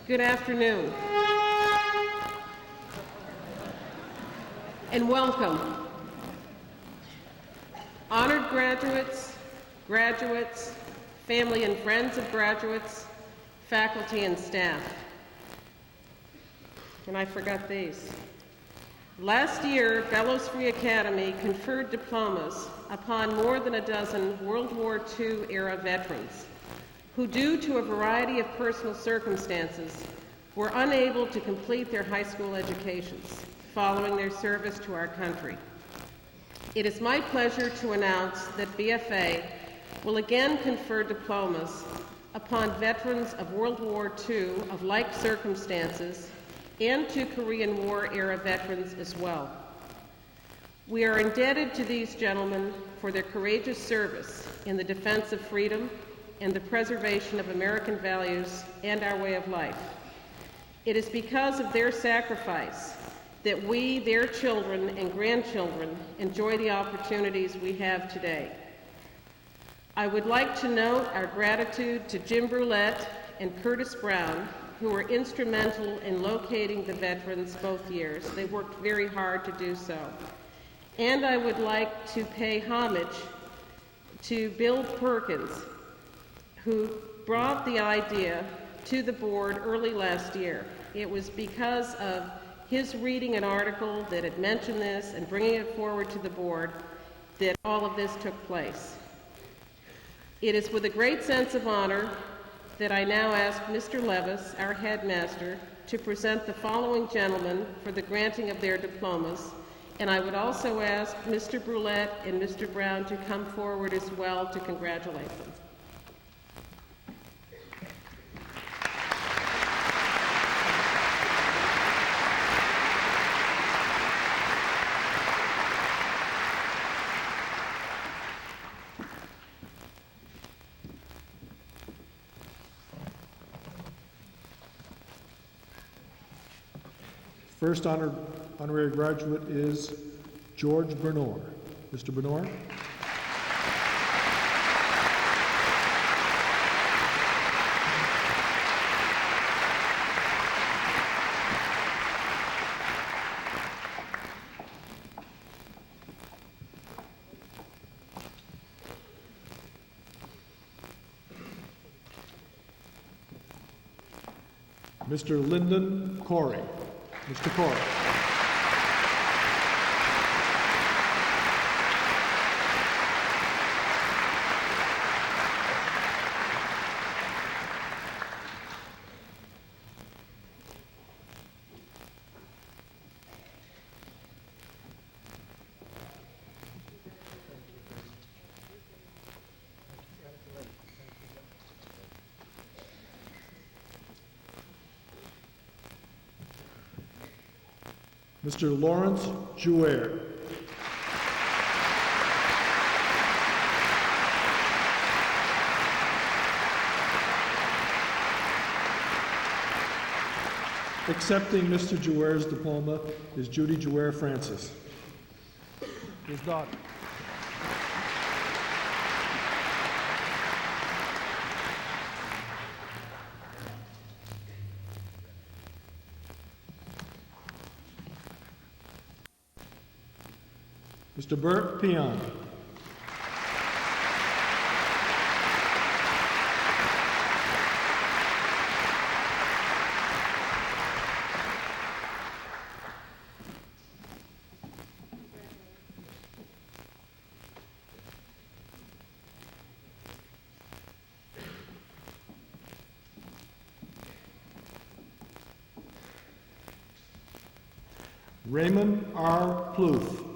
Good afternoon, and welcome. Honored graduates, family and friends of graduates, faculty and staff. And I forgot these. Last year, Bellows Free Academy conferred diplomas upon more than a dozen World War II era veterans who, due to a variety of personal circumstances, were unable to complete their high school educations following their service to our country. It is my pleasure to announce that BFA will again confer diplomas upon veterans of World War II of like circumstances and to Korean War era veterans as well. We are indebted to these gentlemen for their courageous service in the defense of freedom and the preservation of American values and our way of life. It is because of their sacrifice that we, their children and grandchildren, enjoy the opportunities we have today. I would like to note our gratitude to Jim Brulette and Curtis Brown, who were instrumental in locating the veterans both years. They worked very hard to do so. And I would like to pay homage to Bill Perkins, who brought the idea to the board early last year. It was because of his reading an article that had mentioned this and bringing it forward to the board that all of this took place. It is with a great sense of honor that I now ask Mr. Levis, our headmaster, to present the following gentlemen for the granting of their diplomas. And I would also ask Mr. Brulette and Mr. Brown to come forward as well to congratulate them. First honorary graduate is George Bernor. Mr. Bernor. Mr. Lyndon Corey. Mr. Corey. Mr. Lawrence Jouer. Accepting Mr. Jouer's diploma is Judy Jouer Francis, his daughter. Mr. Bert Peon. Raymond R. Plouffe.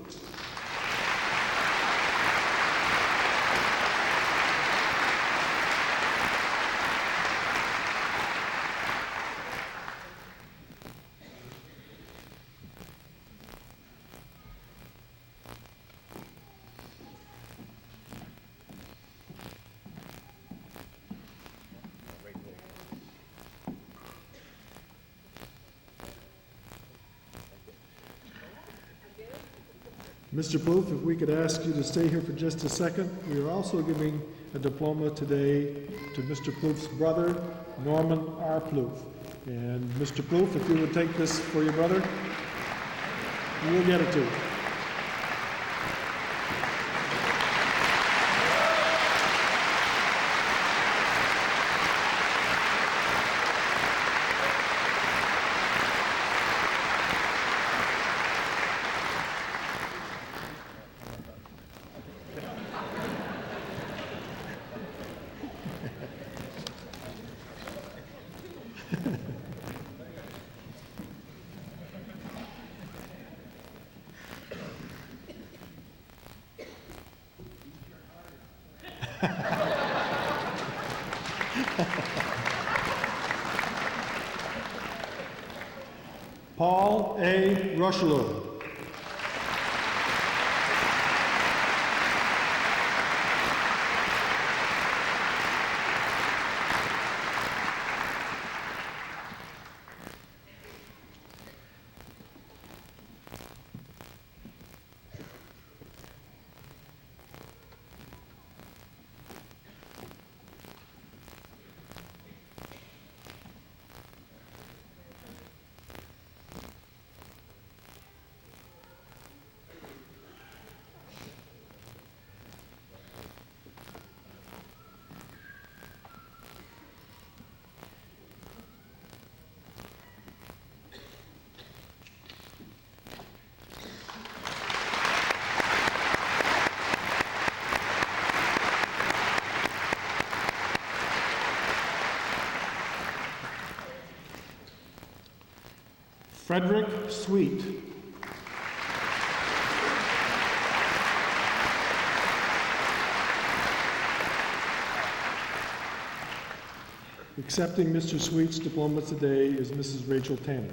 Mr. Plouffe, if we could ask you to stay here for just a second. We are also giving a diploma today to Mr. Plouffe's brother, Norman R. Plouffe. And Mr. Plouffe, if you would take this for your brother, you will get it too. Paul A. Rushlow. Frederick Sweet. Accepting Mr. Sweet's diploma today is Mrs. Rachel Tanner.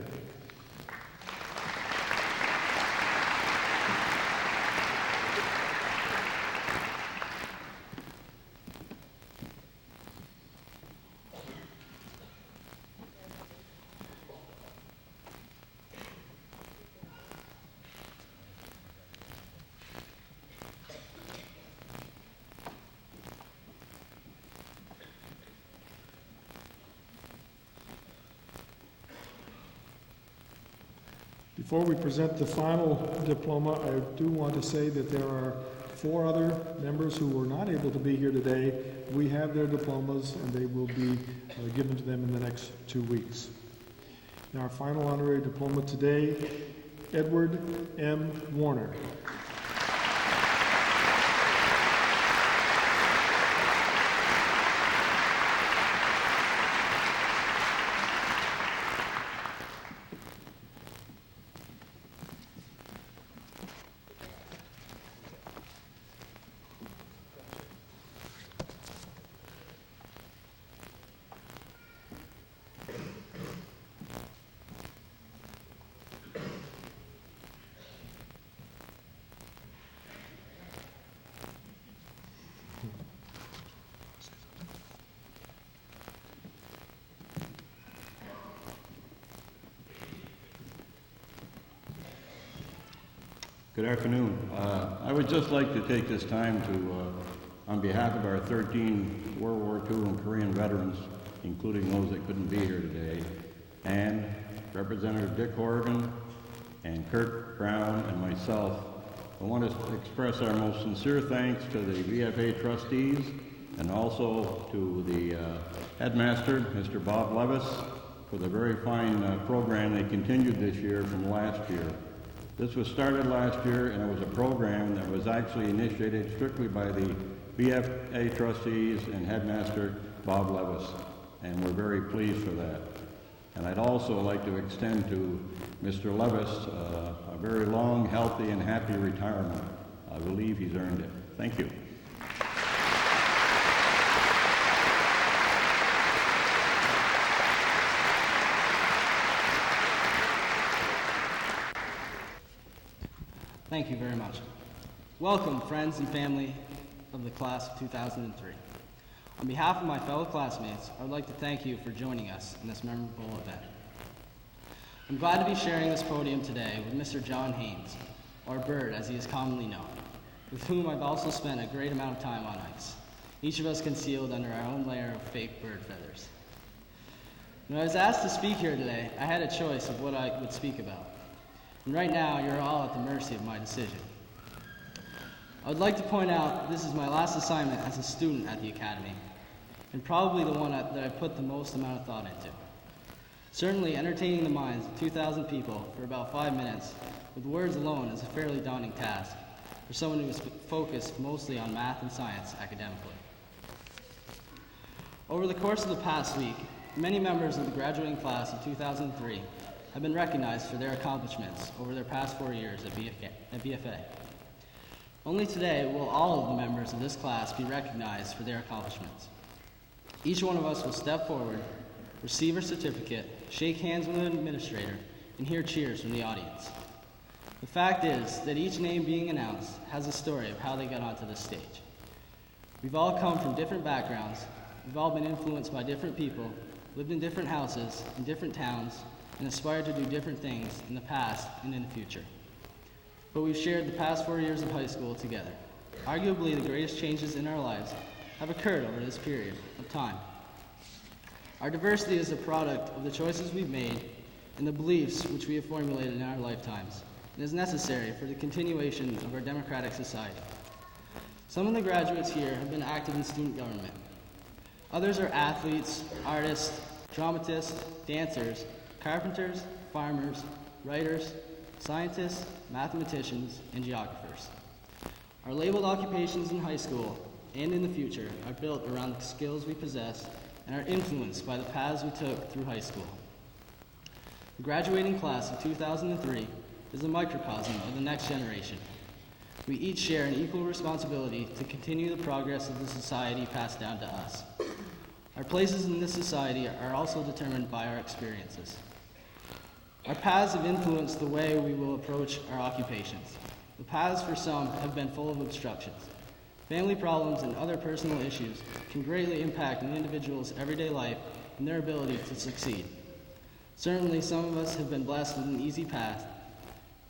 Before we present the final diploma, I do want to say that there are 4 other members who were not able to be here today. We have their diplomas, and they will be given to them in the next 2 weeks. Now, our final honorary diploma today, Edward M. Warner. Good afternoon. I would just like to take this time to, on behalf of our 13 World War II and Korean veterans, including those that couldn't be here today, and Representative Dick Horgan and Kurt Brown and myself, I want to express our most sincere thanks to the BFA trustees and also to the Headmaster, Mr. Bob Levis, for the very fine program they continued this year from last year. This was started last year, and it was a program that was actually initiated strictly by the BFA trustees and Headmaster Bob Levis, and we're very pleased for that. And I'd also like to extend to Mr. Levis a very long, healthy, and happy retirement. I believe he's earned it. Thank you. Thank you very much. Welcome, friends and family of the class of 2003. On behalf of my fellow classmates, I would like to thank you for joining us in this memorable event. I'm glad to be sharing this podium today with Mr. John Haynes, or Bird as he is commonly known, with whom I've also spent a great amount of time on ice, each of us concealed under our own layer of fake bird feathers. When I was asked to speak here today, I had a choice of what I would speak about. And right now, you're all at the mercy of my decision. I would like to point out this is my last assignment as a student at the Academy, and probably the one that I put the most amount of thought into. Certainly, entertaining the minds of 2,000 people for about 5 minutes with words alone is a fairly daunting task for someone who is focused mostly on math and science academically. Over the course of the past week, many members of the graduating class of 2003 have been recognized for their accomplishments over their past 4 years at BFA. Only today will all of the members of this class be recognized for their accomplishments. Each one of us will step forward, receive a certificate, shake hands with an administrator, and hear cheers from the audience. The fact is that each name being announced has a story of how they got onto this stage. We've all come from different backgrounds, we've all been influenced by different people, lived in different houses, in different towns, and aspired to do different things in the past and in the future. But we've shared the past 4 years of high school together. Arguably, the greatest changes in our lives have occurred over this period of time. Our diversity is a product of the choices we've made and the beliefs which we have formulated in our lifetimes, and is necessary for the continuation of our democratic society. Some of the graduates here have been active in student government. Others are athletes, artists, dramatists, dancers, carpenters, farmers, writers, scientists, mathematicians, and geographers. Our labeled occupations in high school and in the future are built around the skills we possess and are influenced by the paths we took through high school. The graduating class of 2003 is a microcosm of the next generation. We each share an equal responsibility to continue the progress of the society passed down to us. Our places in this society are also determined by our experiences. Our paths have influenced the way we will approach our occupations. The paths for some have been full of obstructions. Family problems and other personal issues can greatly impact an individual's everyday life and their ability to succeed. Certainly, some of us have been blessed with an easy path,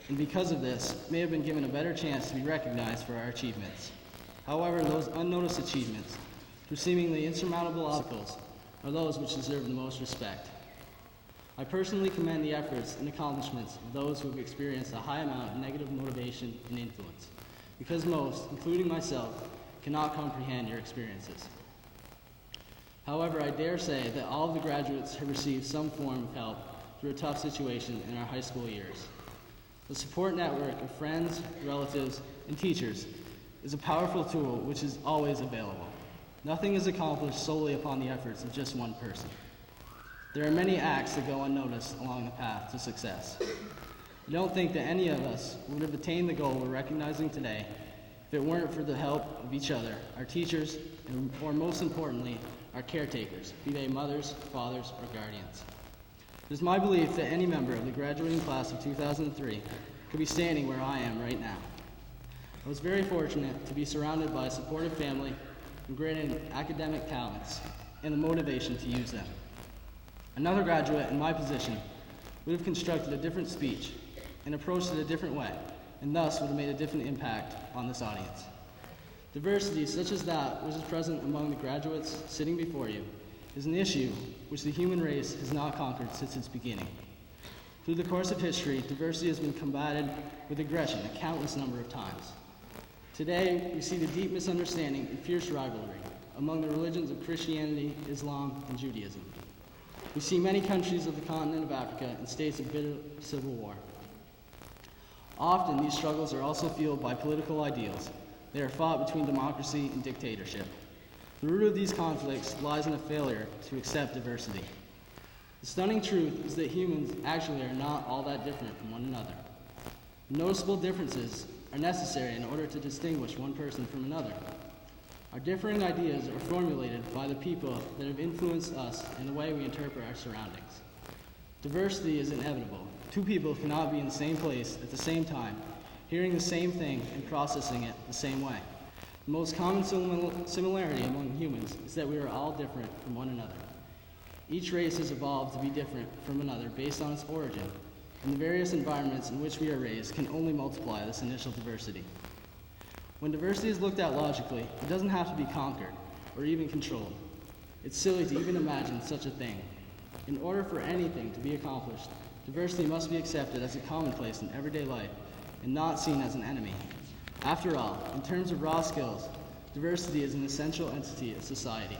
and because of this, may have been given a better chance to be recognized for our achievements. However, those unnoticed achievements, through seemingly insurmountable obstacles, are those which deserve the most respect. I personally commend the efforts and accomplishments of those who have experienced a high amount of negative motivation and influence, because most, including myself, cannot comprehend your experiences. However, I dare say that all of the graduates have received some form of help through a tough situation in our high school years. The support network of friends, relatives, and teachers is a powerful tool which is always available. Nothing is accomplished solely upon the efforts of just one person. There are many acts that go unnoticed along the path to success. I don't think that any of us would have attained the goal we're recognizing today if it weren't for the help of each other, our teachers, and or most importantly, our caretakers, be they mothers, fathers, or guardians. It is my belief that any member of the graduating class of 2003 could be standing where I am right now. I was very fortunate to be surrounded by a supportive family and great academic talents and the motivation to use them. Another graduate in my position would have constructed a different speech and approached it a different way, and thus would have made a different impact on this audience. Diversity such as that which is present among the graduates sitting before you is an issue which the human race has not conquered since its beginning. Through the course of history, diversity has been combated with aggression a countless number of times. Today, we see the deep misunderstanding and fierce rivalry among the religions of Christianity, Islam, and Judaism. We see many countries of the continent of Africa in states of bitter civil war. Often, these struggles are also fueled by political ideals. They are fought between democracy and dictatorship. The root of these conflicts lies in a failure to accept diversity. The stunning truth is that humans actually are not all that different from one another. Noticeable differences are necessary in order to distinguish one person from another. Our differing ideas are formulated by the people that have influenced us and the way we interpret our surroundings. Diversity is inevitable. Two people cannot be in the same place at the same time, hearing the same thing and processing it the same way. The most common similarity among humans is that we are all different from one another. Each race has evolved to be different from another based on its origin, and the various environments in which we are raised can only multiply this initial diversity. When diversity is looked at logically, it doesn't have to be conquered or even controlled. It's silly to even imagine such a thing. In order for anything to be accomplished, diversity must be accepted as a commonplace in everyday life and not seen as an enemy. After all, in terms of raw skills, diversity is an essential entity of society.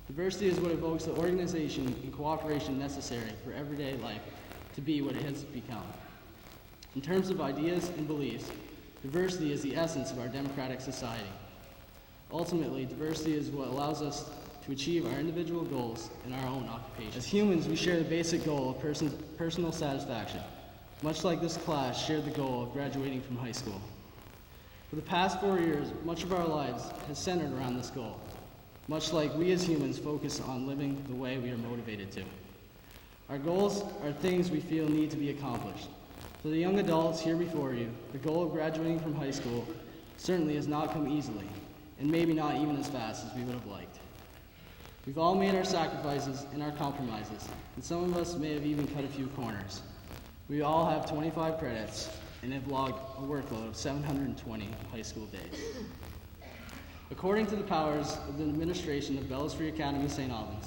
Diversity is what evokes the organization and cooperation necessary for everyday life to be what it has become. In terms of ideas and beliefs, diversity is the essence of our democratic society. Ultimately, diversity is what allows us to achieve our individual goals in our own occupation. As humans, we share the basic goal of personal satisfaction, much like this class shared the goal of graduating from high school. For the past 4 years, much of our lives has centered around this goal, much like we as humans focus on living the way we are motivated to. Our goals are things we feel need to be accomplished. For the young adults here before you, the goal of graduating from high school certainly has not come easily, and maybe not even as fast as we would have liked. We've all made our sacrifices and our compromises, and some of us may have even cut a few corners. We all have 25 credits and have logged a workload of 720 high school days. According to the powers of the administration of Bellows Free Academy, St. Albans,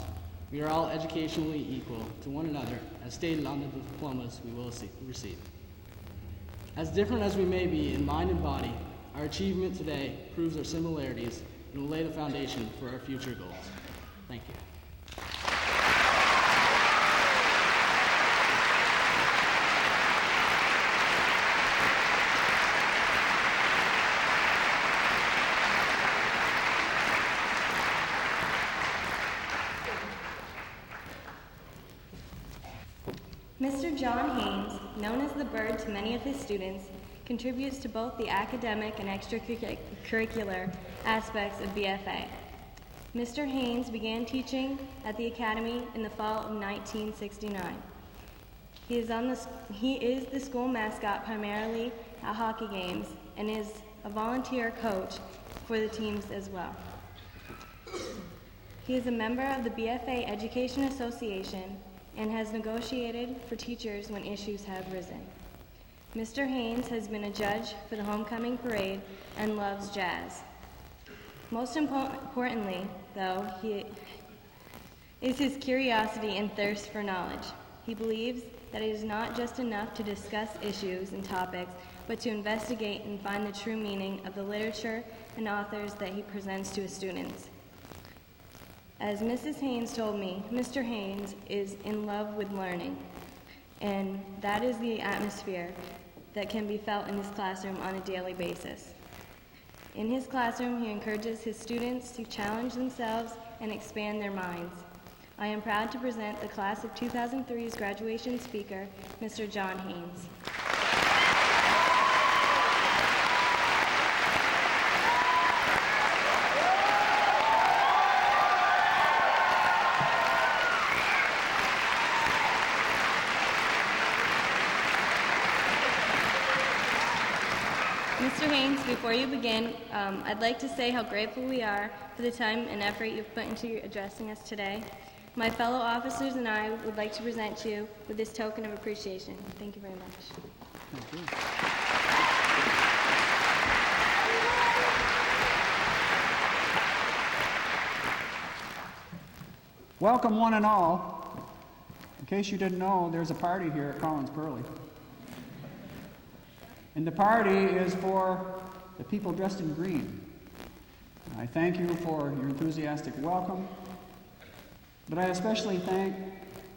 we are all educationally equal to one another, as stated on the diplomas we will receive. As different as we may be in mind and body, our achievement today proves our similarities and will lay the foundation for our future goals. Thank you. Mr. John Haynes, known as the Bird to many of his students, contributes to both the academic and extracurricular aspects of BFA. Mr. Haynes began teaching at the Academy in the fall of 1969. He is the school mascot primarily at hockey games and is a volunteer coach for the teams as well. He is a member of the BFA Education Association and has negotiated for teachers when issues have risen. Mr. Haynes has been a judge for the homecoming parade and loves jazz. Most importantly, though, is his curiosity and thirst for knowledge. He believes that it is not just enough to discuss issues and topics, but to investigate and find the true meaning of the literature and authors that he presents to his students. As Mrs. Haynes told me, Mr. Haynes is in love with learning, and that is the atmosphere that can be felt in his classroom on a daily basis. In his classroom, he encourages his students to challenge themselves and expand their minds. I am proud to present the class of 2003's graduation speaker, Mr. John Haynes. Mr. Haynes, before you begin, I'd like to say how grateful we are for the time and effort you've put into addressing us today. My fellow officers and I would like to present you with this token of appreciation. Thank you very much. Thank you. Welcome one and all. In case you didn't know, there's a party here at Collins Pearly. And the party is for the people dressed in green. I thank you for your enthusiastic welcome, but I especially thank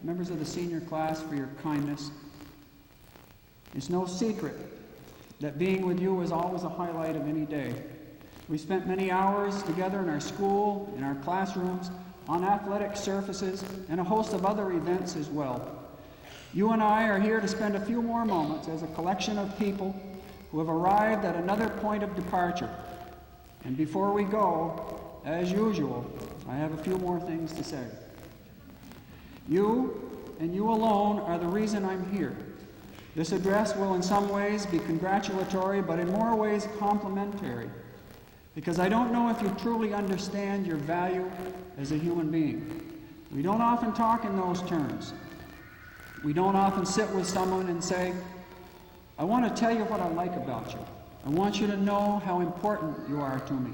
members of the senior class for your kindness. It's no secret that being with you is always a highlight of any day. We spent many hours together in our school, in our classrooms, on athletic surfaces, and a host of other events as well. You and I are here to spend a few more moments as a collection of people who have arrived at another point of departure. And before we go, as usual, I have a few more things to say. You, and you alone, are the reason I'm here. This address will in some ways be congratulatory, but in more ways complimentary, because I don't know if you truly understand your value as a human being. We don't often talk in those terms. We don't often sit with someone and say, I want to tell you what I like about you. I want you to know how important you are to me.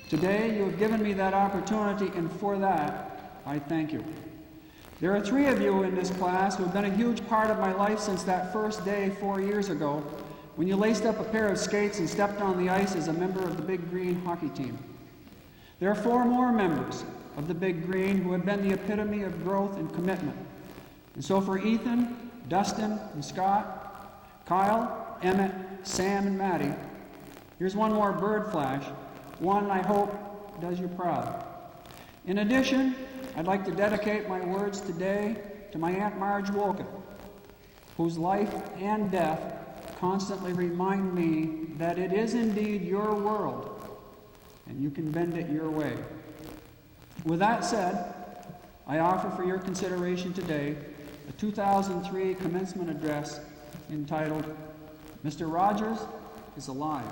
Today, you have given me that opportunity, and for that, I thank you. There are 3 of you in this class who have been a huge part of my life since that first day 4 years ago when you laced up a pair of skates and stepped on the ice as a member of the Big Green hockey team. There are 4 more members of the Big Green who have been the epitome of growth and commitment. And so for Ethan, Dustin, and Scott, Kyle, Emmett, Sam, and Maddie, here's one more bird flash, one I hope does you proud. In addition, I'd like to dedicate my words today to my Aunt Marge Wolcott, whose life and death constantly remind me that it is indeed your world, and you can bend it your way. With that said, I offer for your consideration today a 2003 commencement address entitled, Mr. Rogers is Alive.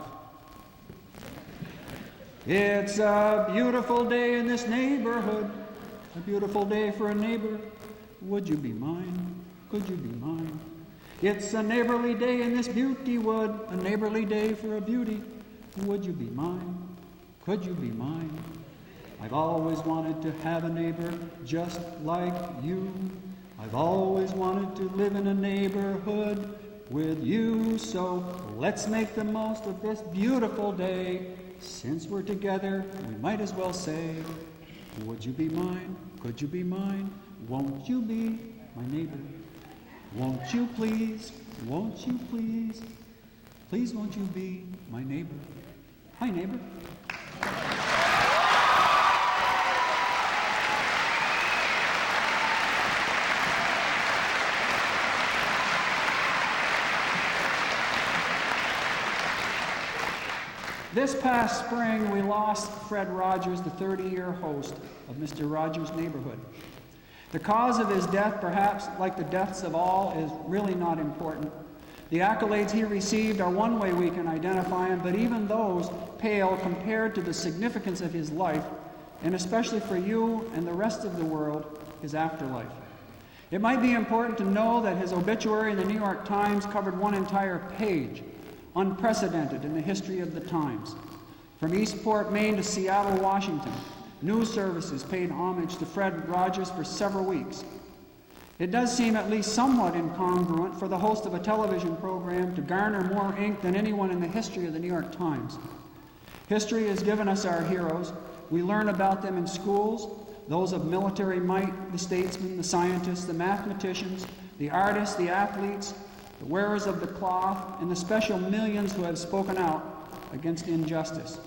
It's a beautiful day in this neighborhood, a beautiful day for a neighbor. Would you be mine? Could you be mine? It's a neighborly day in this beauty wood, a neighborly day for a beauty. Would you be mine? Could you be mine? I've always wanted to have a neighbor just like you. I've always wanted to live in a neighborhood with you. So let's make the most of this beautiful day. Since we're together, we might as well say, would you be mine? Could you be mine? Won't you be my neighbor? Won't you please? Won't you please? Please won't you be my neighbor? Hi, neighbor. This past spring, we lost Fred Rogers, the 30-year host of Mr. Rogers' Neighborhood. The cause of his death, perhaps like the deaths of all, is really not important. The accolades he received are one way we can identify him, but even those pale compared to the significance of his life, and especially for you and the rest of the world, his afterlife. It might be important to know that his obituary in the New York Times covered one entire page, unprecedented in the history of the Times. From Eastport, Maine to Seattle, Washington, news services paid homage to Fred Rogers for several weeks. It does seem at least somewhat incongruent for the host of a television program to garner more ink than anyone in the history of the New York Times. History has given us our heroes. We learn about them in schools, those of military might, the statesmen, the scientists, the mathematicians, the artists, the athletes, the wearers of the cloth, and the special millions who have spoken out against injustice.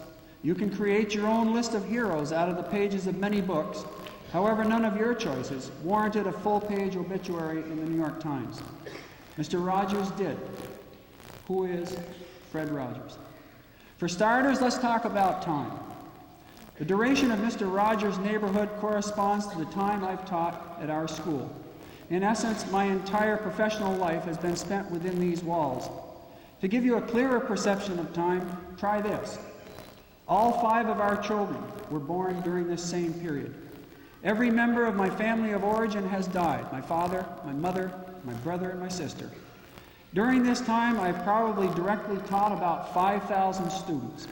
You can create your own list of heroes out of the pages of many books. However, none of your choices warranted a full-page obituary in the New York Times. Mr. Rogers did. Who is Fred Rogers? For starters, let's talk about time. The duration of Mr. Rogers' neighborhood corresponds to the time I've taught at our school. In essence, my entire professional life has been spent within these walls. To give you a clearer perception of time, try this. All 5 of our children were born during this same period. Every member of my family of origin has died, my father, my mother, my brother, and my sister. During this time, I've probably directly taught about 5,000 students.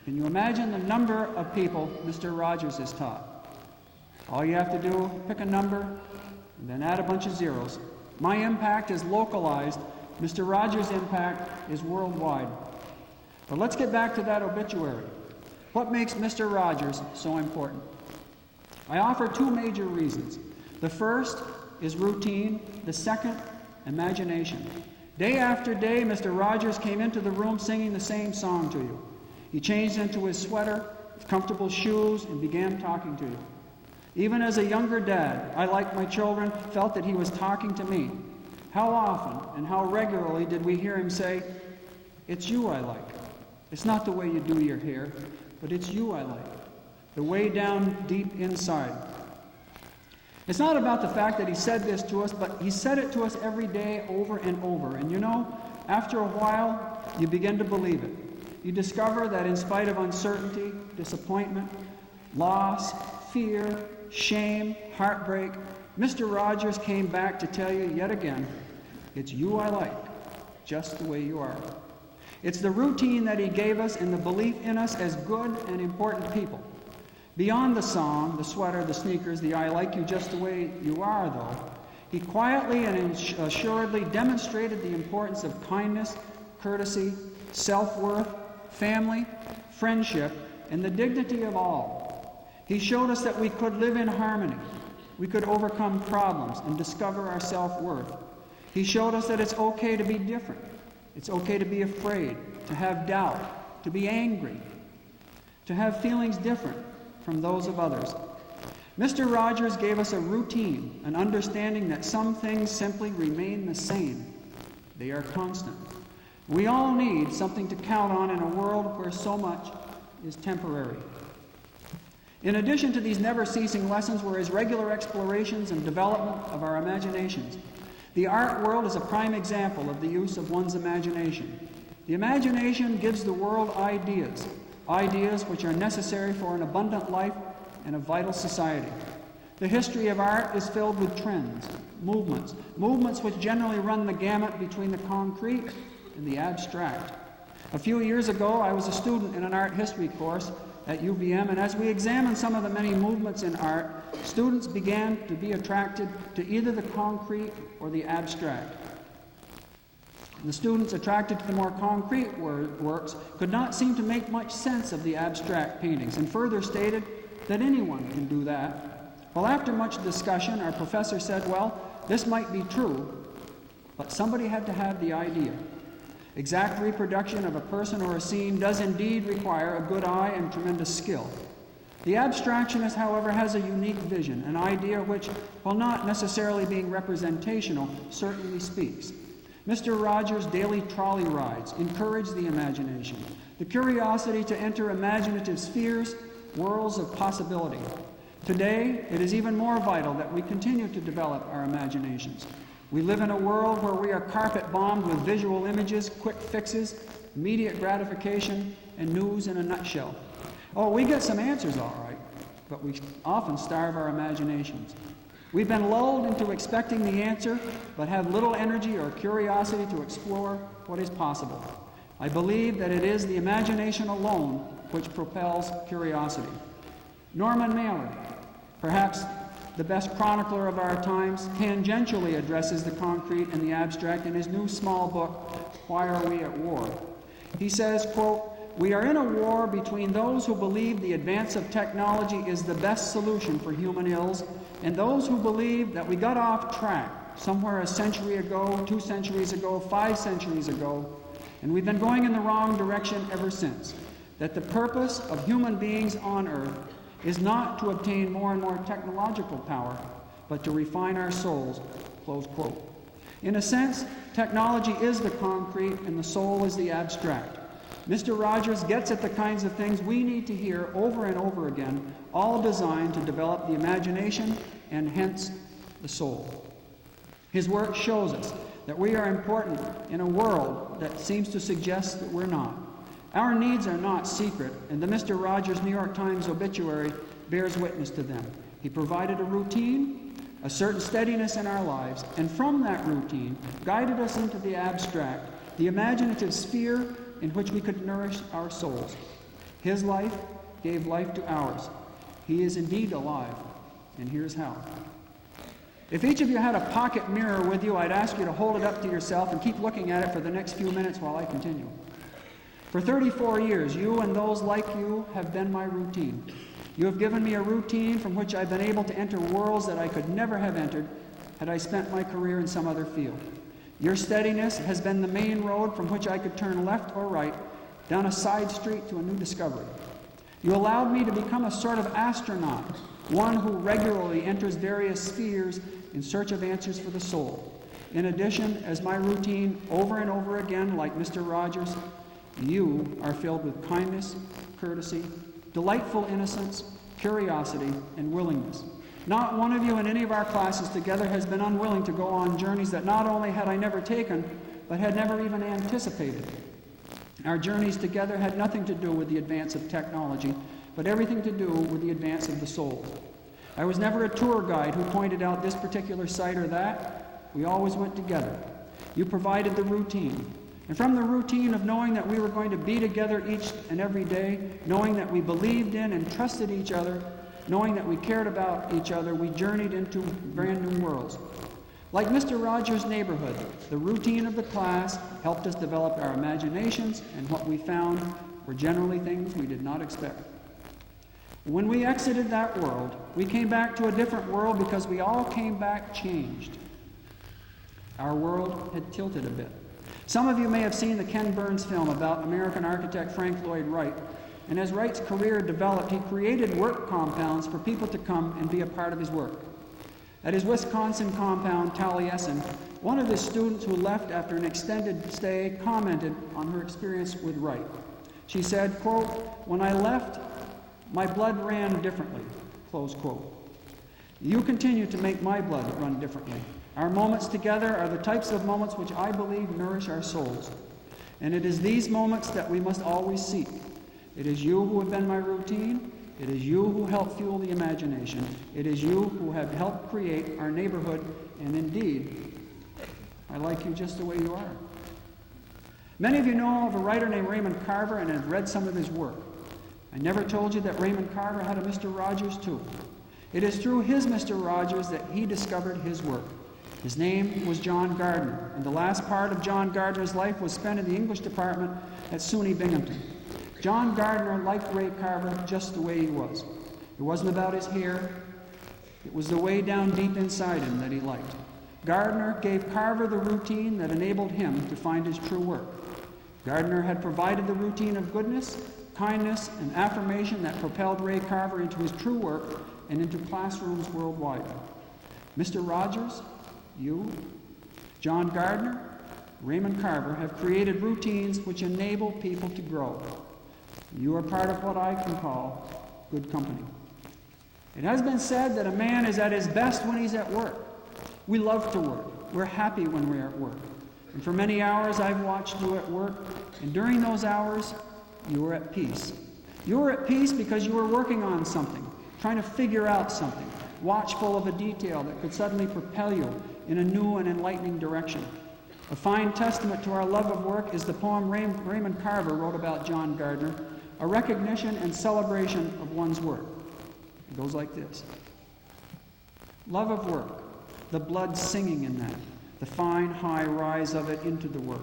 Can you imagine the number of people Mr. Rogers has taught? All you have to do, pick a number, and then add a bunch of zeros. My impact is localized. Mr. Rogers' impact is worldwide. But let's get back to that obituary. What makes Mr. Rogers so important? I offer 2 major reasons. The first is routine. The second, imagination. Day after day, Mr. Rogers came into the room singing the same song to you. He changed into his sweater, his comfortable shoes, and began talking to you. Even as a younger dad, I, like my children, felt that he was talking to me. How often and how regularly did we hear him say, "It's you I like. It's not the way you do your hair, but it's you I like." The way down deep inside. It's not about the fact that he said this to us, but he said it to us every day over and over. And you know, after a while, you begin to believe it. You discover that in spite of uncertainty, disappointment, loss, fear, shame, heartbreak, Mr. Rogers came back to tell you yet again, it's you I like, just the way you are. It's the routine that he gave us and the belief in us as good and important people. Beyond the song, the sweater, the sneakers, the "I like you just the way you are," though, he quietly and assuredly demonstrated the importance of kindness, courtesy, self-worth, family, friendship, and the dignity of all. He showed us that we could live in harmony. We could overcome problems and discover our self-worth. He showed us that it's okay to be different. It's okay to be afraid, to have doubt, to be angry, to have feelings different from those of others. Mr. Rogers gave us a routine, an understanding that some things simply remain the same. They are constant. We all need something to count on in a world where so much is temporary. In addition to these never-ceasing lessons were his regular explorations and development of our imaginations. The art world is a prime example of the use of one's imagination. The imagination gives the world ideas, ideas which are necessary for an abundant life and a vital society. The history of art is filled with trends, movements which generally run the gamut between the concrete and the abstract. A few years ago, I was a student in an art history course at UVM, and as we examined some of the many movements in art, students began to be attracted to either the concrete or the abstract. The students attracted to the more concrete works could not seem to make much sense of the abstract paintings, and further stated that anyone can do that. Well, after much discussion, our professor said, well, this might be true, but somebody had to have the idea. Exact reproduction of a person or a scene does indeed require a good eye and tremendous skill. The abstractionist, however, has a unique vision, an idea which, while not necessarily being representational, certainly speaks. Mr. Rogers' daily trolley rides encourage the imagination, the curiosity to enter imaginative spheres, worlds of possibility. Today, it is even more vital that we continue to develop our imaginations. We live in a world where we are carpet-bombed with visual images, quick fixes, immediate gratification, and news in a nutshell. Oh, we get some answers all right, but we often starve our imaginations. We've been lulled into expecting the answer, but have little energy or curiosity to explore what is possible. I believe that it is the imagination alone which propels curiosity. Norman Mailer, perhaps the best chronicler of our times, tangentially addresses the concrete and the abstract in his new small book, Why Are We at War? He says, quote, "We are in a war between those who believe the advance of technology is the best solution for human ills and those who believe that we got off track somewhere a century ago, 2 centuries ago, 5 centuries ago, and we've been going in the wrong direction ever since. That the purpose of human beings on earth is not to obtain more and more technological power, but to refine our souls," close quote. In a sense, technology is the concrete and the soul is the abstract. Mr. Rogers gets at the kinds of things we need to hear over and over again, all designed to develop the imagination and hence the soul. His work shows us that we are important in a world that seems to suggest that we're not. Our needs are not secret, and the Mr. Rogers New York Times obituary bears witness to them. He provided a routine, a certain steadiness in our lives, and from that routine guided us into the abstract, the imaginative sphere in which we could nourish our souls. His life gave life to ours. He is indeed alive, and here's how. If each of you had a pocket mirror with you, I'd ask you to hold it up to yourself and keep looking at it for the next few minutes while I continue. For 34 years, you and those like you have been my routine. You have given me a routine from which I've been able to enter worlds that I could never have entered had I spent my career in some other field. Your steadiness has been the main road from which I could turn left or right, down a side street to a new discovery. You allowed me to become a sort of astronaut, one who regularly enters various spheres in search of answers for the soul. In addition, as my routine over and over again, like Mr. Rogers, you are filled with kindness, courtesy, delightful innocence, curiosity, and willingness. Not one of you in any of our classes together has been unwilling to go on journeys that not only had I never taken, but had never even anticipated. Our journeys together had nothing to do with the advance of technology, but everything to do with the advance of the soul. I was never a tour guide who pointed out this particular site or that. We always went together. You provided the routine. And from the routine of knowing that we were going to be together each and every day, knowing that we believed in and trusted each other, knowing that we cared about each other, we journeyed into brand new worlds. Like Mr. Rogers' neighborhood, the routine of the class helped us develop our imaginations, and what we found were generally things we did not expect. When we exited that world, we came back to a different world because we all came back changed. Our world had tilted a bit. Some of you may have seen the Ken Burns film about American architect Frank Lloyd Wright, and as Wright's career developed, he created work compounds for people to come and be a part of his work. At his Wisconsin compound, Taliesin, one of his students who left after an extended stay commented on her experience with Wright. She said, quote, "When I left, my blood ran differently," close quote. You continue to make my blood run differently. Our moments together are the types of moments which I believe nourish our souls. And it is these moments that we must always seek. It is you who have been my routine. It is you who help fuel the imagination. It is you who have helped create our neighborhood. And indeed, I like you just the way you are. Many of you know of a writer named Raymond Carver and have read some of his work. I never told you that Raymond Carver had a Mr. Rogers too. It is through his Mr. Rogers that he discovered his work. His name was John Gardner, and the last part of John Gardner's life was spent in the English department at SUNY Binghamton. John Gardner liked Ray Carver just the way he was. It wasn't about his hair. It was the way down deep inside him that he liked. Gardner gave Carver the routine that enabled him to find his true work. Gardner had provided the routine of goodness, kindness, and affirmation that propelled Ray Carver into his true work and into classrooms worldwide. Mr. Rogers, you, John Gardner, Raymond Carver have created routines which enable people to grow. You are part of what I can call good company. It has been said that a man is at his best when he's at work. We love to work. We're happy when we're at work. And for many hours I've watched you at work, and during those hours, you were at peace. You were at peace because you were working on something, trying to figure out something, watchful of a detail that could suddenly propel you in a new and enlightening direction. A fine testament to our love of work is the poem Raymond Carver wrote about John Gardner, a recognition and celebration of one's work. It goes like this. Love of work, the blood singing in that, the fine high rise of it into the work.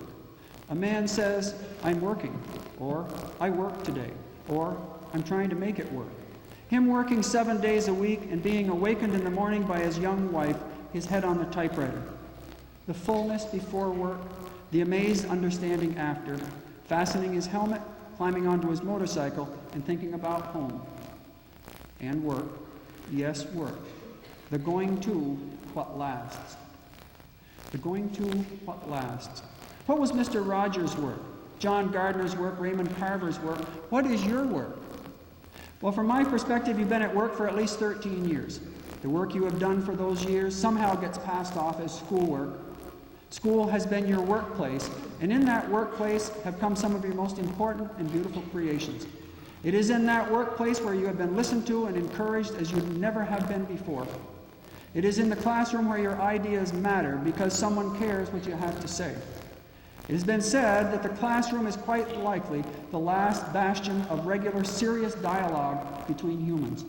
A man says, I'm working, or I work today, or I'm trying to make it work. Him working 7 days a week and being awakened in the morning by his young wife, his head on the typewriter. The fullness before work, the amazed understanding after, fastening his helmet, climbing onto his motorcycle, and thinking about home. And work, yes, work. The going to what lasts. The going to what lasts. What was Mr. Rogers' work? John Gardner's work, Raymond Carver's work? What is your work? Well, from my perspective, you've been at work for at least 13 years. The work you have done for those years somehow gets passed off as schoolwork. School has been your workplace, and in that workplace have come some of your most important and beautiful creations. It is in that workplace where you have been listened to and encouraged as you never have been before. It is in the classroom where your ideas matter because someone cares what you have to say. It has been said that the classroom is quite likely the last bastion of regular, serious dialogue between humans.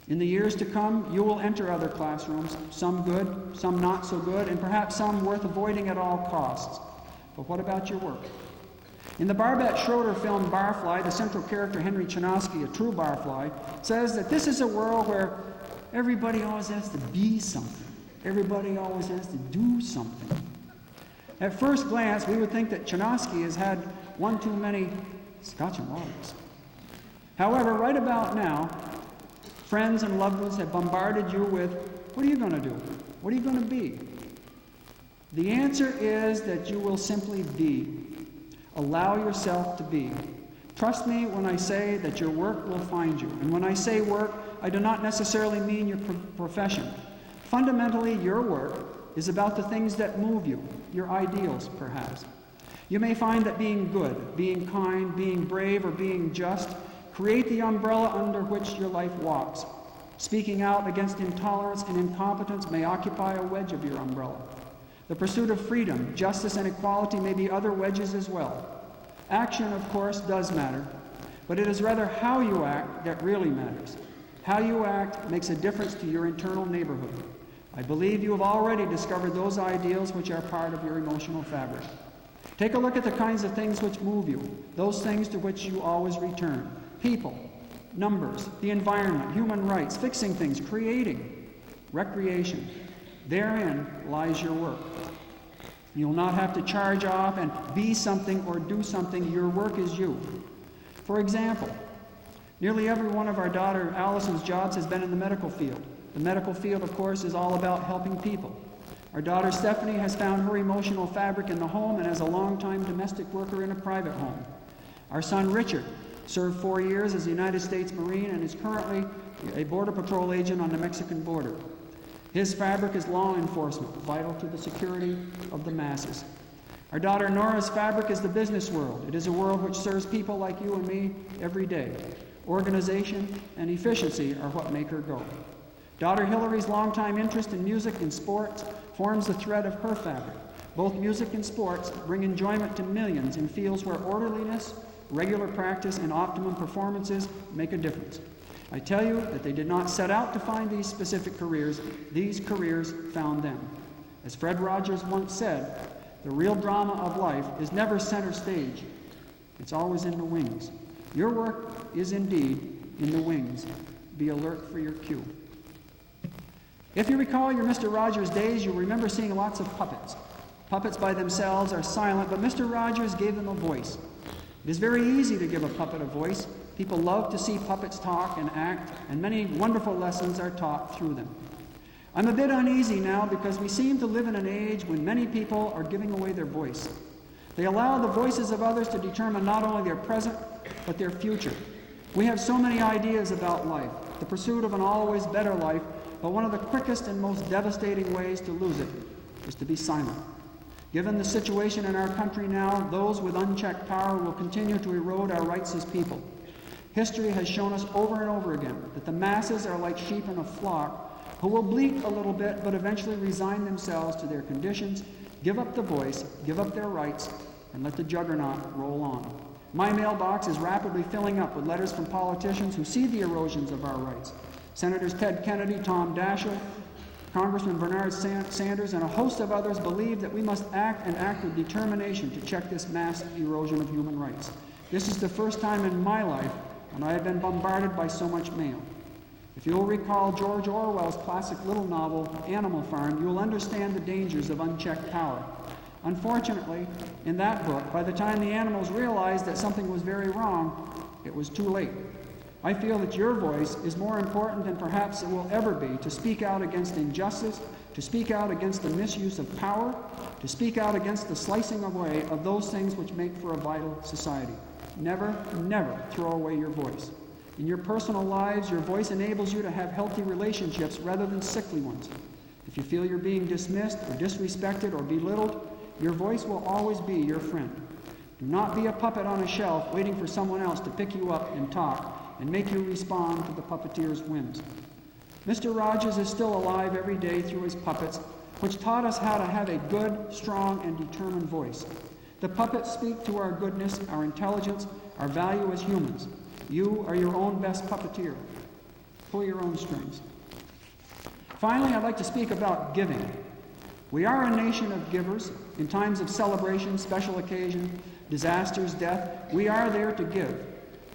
In the years to come, you will enter other classrooms, some good, some not so good, and perhaps some worth avoiding at all costs. But what about your work? In the Barbette Schroeder film Barfly, the central character Henry Chinaski, a true barfly, says that this is a world where everybody always has to be something. Everybody always has to do something. At first glance, we would think that Chinaski has had one too many Scotch and waters. However, right about now, friends and loved ones have bombarded you with, what are you going to do? What are you going to be? The answer is that you will simply be. Allow yourself to be. Trust me when I say that your work will find you. And when I say work, I do not necessarily mean your profession. Fundamentally, your work is about the things that move you, your ideals, perhaps. You may find that being good, being kind, being brave, or being just create the umbrella under which your life walks. Speaking out against intolerance and incompetence may occupy a wedge of your umbrella. The pursuit of freedom, justice, and equality may be other wedges as well. Action, of course, does matter, but it is rather how you act that really matters. How you act makes a difference to your internal neighborhood. I believe you have already discovered those ideals which are part of your emotional fabric. Take a look at the kinds of things which move you, those things to which you always return. People, numbers, the environment, human rights, fixing things, creating, recreation. Therein lies your work. You'll not have to charge off and be something or do something. Your work is you. For example, nearly every one of our daughter Allison's jobs has been in the medical field. The medical field, of course, is all about helping people. Our daughter Stephanie has found her emotional fabric in the home and as a longtime domestic worker in a private home. Our son Richard served 4 years as a United States Marine and is currently a Border Patrol agent on the Mexican border. His fabric is law enforcement, vital to the security of the masses. Our daughter Nora's fabric is the business world. It is a world which serves people like you and me every day. Organization and efficiency are what make her go. Daughter Hillary's longtime interest in music and sports forms the thread of her fabric. Both music and sports bring enjoyment to millions in fields where orderliness, regular practice, and optimum performances make a difference. I tell you that they did not set out to find these specific careers. These careers found them. As Fred Rogers once said, the real drama of life is never center stage. It's always in the wings. Your work is indeed in the wings. Be alert for your cue. If you recall your Mr. Rogers days, you'll remember seeing lots of puppets. Puppets by themselves are silent, but Mr. Rogers gave them a voice. It is very easy to give a puppet a voice. People love to see puppets talk and act, and many wonderful lessons are taught through them. I'm a bit uneasy now because we seem to live in an age when many people are giving away their voice. They allow the voices of others to determine not only their present, but their future. We have so many ideas about life, the pursuit of an always better life, but one of the quickest and most devastating ways to lose it is to be silent. Given the situation in our country now, those with unchecked power will continue to erode our rights as people. History has shown us over and over again that the masses are like sheep in a flock who will bleat a little bit but eventually resign themselves to their conditions, give up the voice, give up their rights, and let the juggernaut roll on. My mailbox is rapidly filling up with letters from politicians who see the erosions of our rights. Senators Ted Kennedy, Tom Daschle, Congressman Bernard Sanders, and a host of others believe that we must act and act with determination to check this mass erosion of human rights. This is the first time in my life when I have been bombarded by so much mail. If you'll recall George Orwell's classic little novel, Animal Farm, you'll understand the dangers of unchecked power. Unfortunately, in that book, by the time the animals realized that something was very wrong, it was too late. I feel that your voice is more important than perhaps it will ever be to speak out against injustice, to speak out against the misuse of power, to speak out against the slicing away of those things which make for a vital society. Never, never throw away your voice. In your personal lives, your voice enables you to have healthy relationships rather than sickly ones. If you feel you're being dismissed or disrespected or belittled, your voice will always be your friend. Do not be a puppet on a shelf waiting for someone else to pick you up and talk and make you respond to the puppeteer's whims. Mr. Rogers is still alive every day through his puppets, which taught us how to have a good, strong, and determined voice. The puppets speak to our goodness, our intelligence, our value as humans. You are your own best puppeteer. Pull your own strings. Finally, I'd like to speak about giving. We are a nation of givers. In times of celebration, special occasion, disasters, death, we are there to give.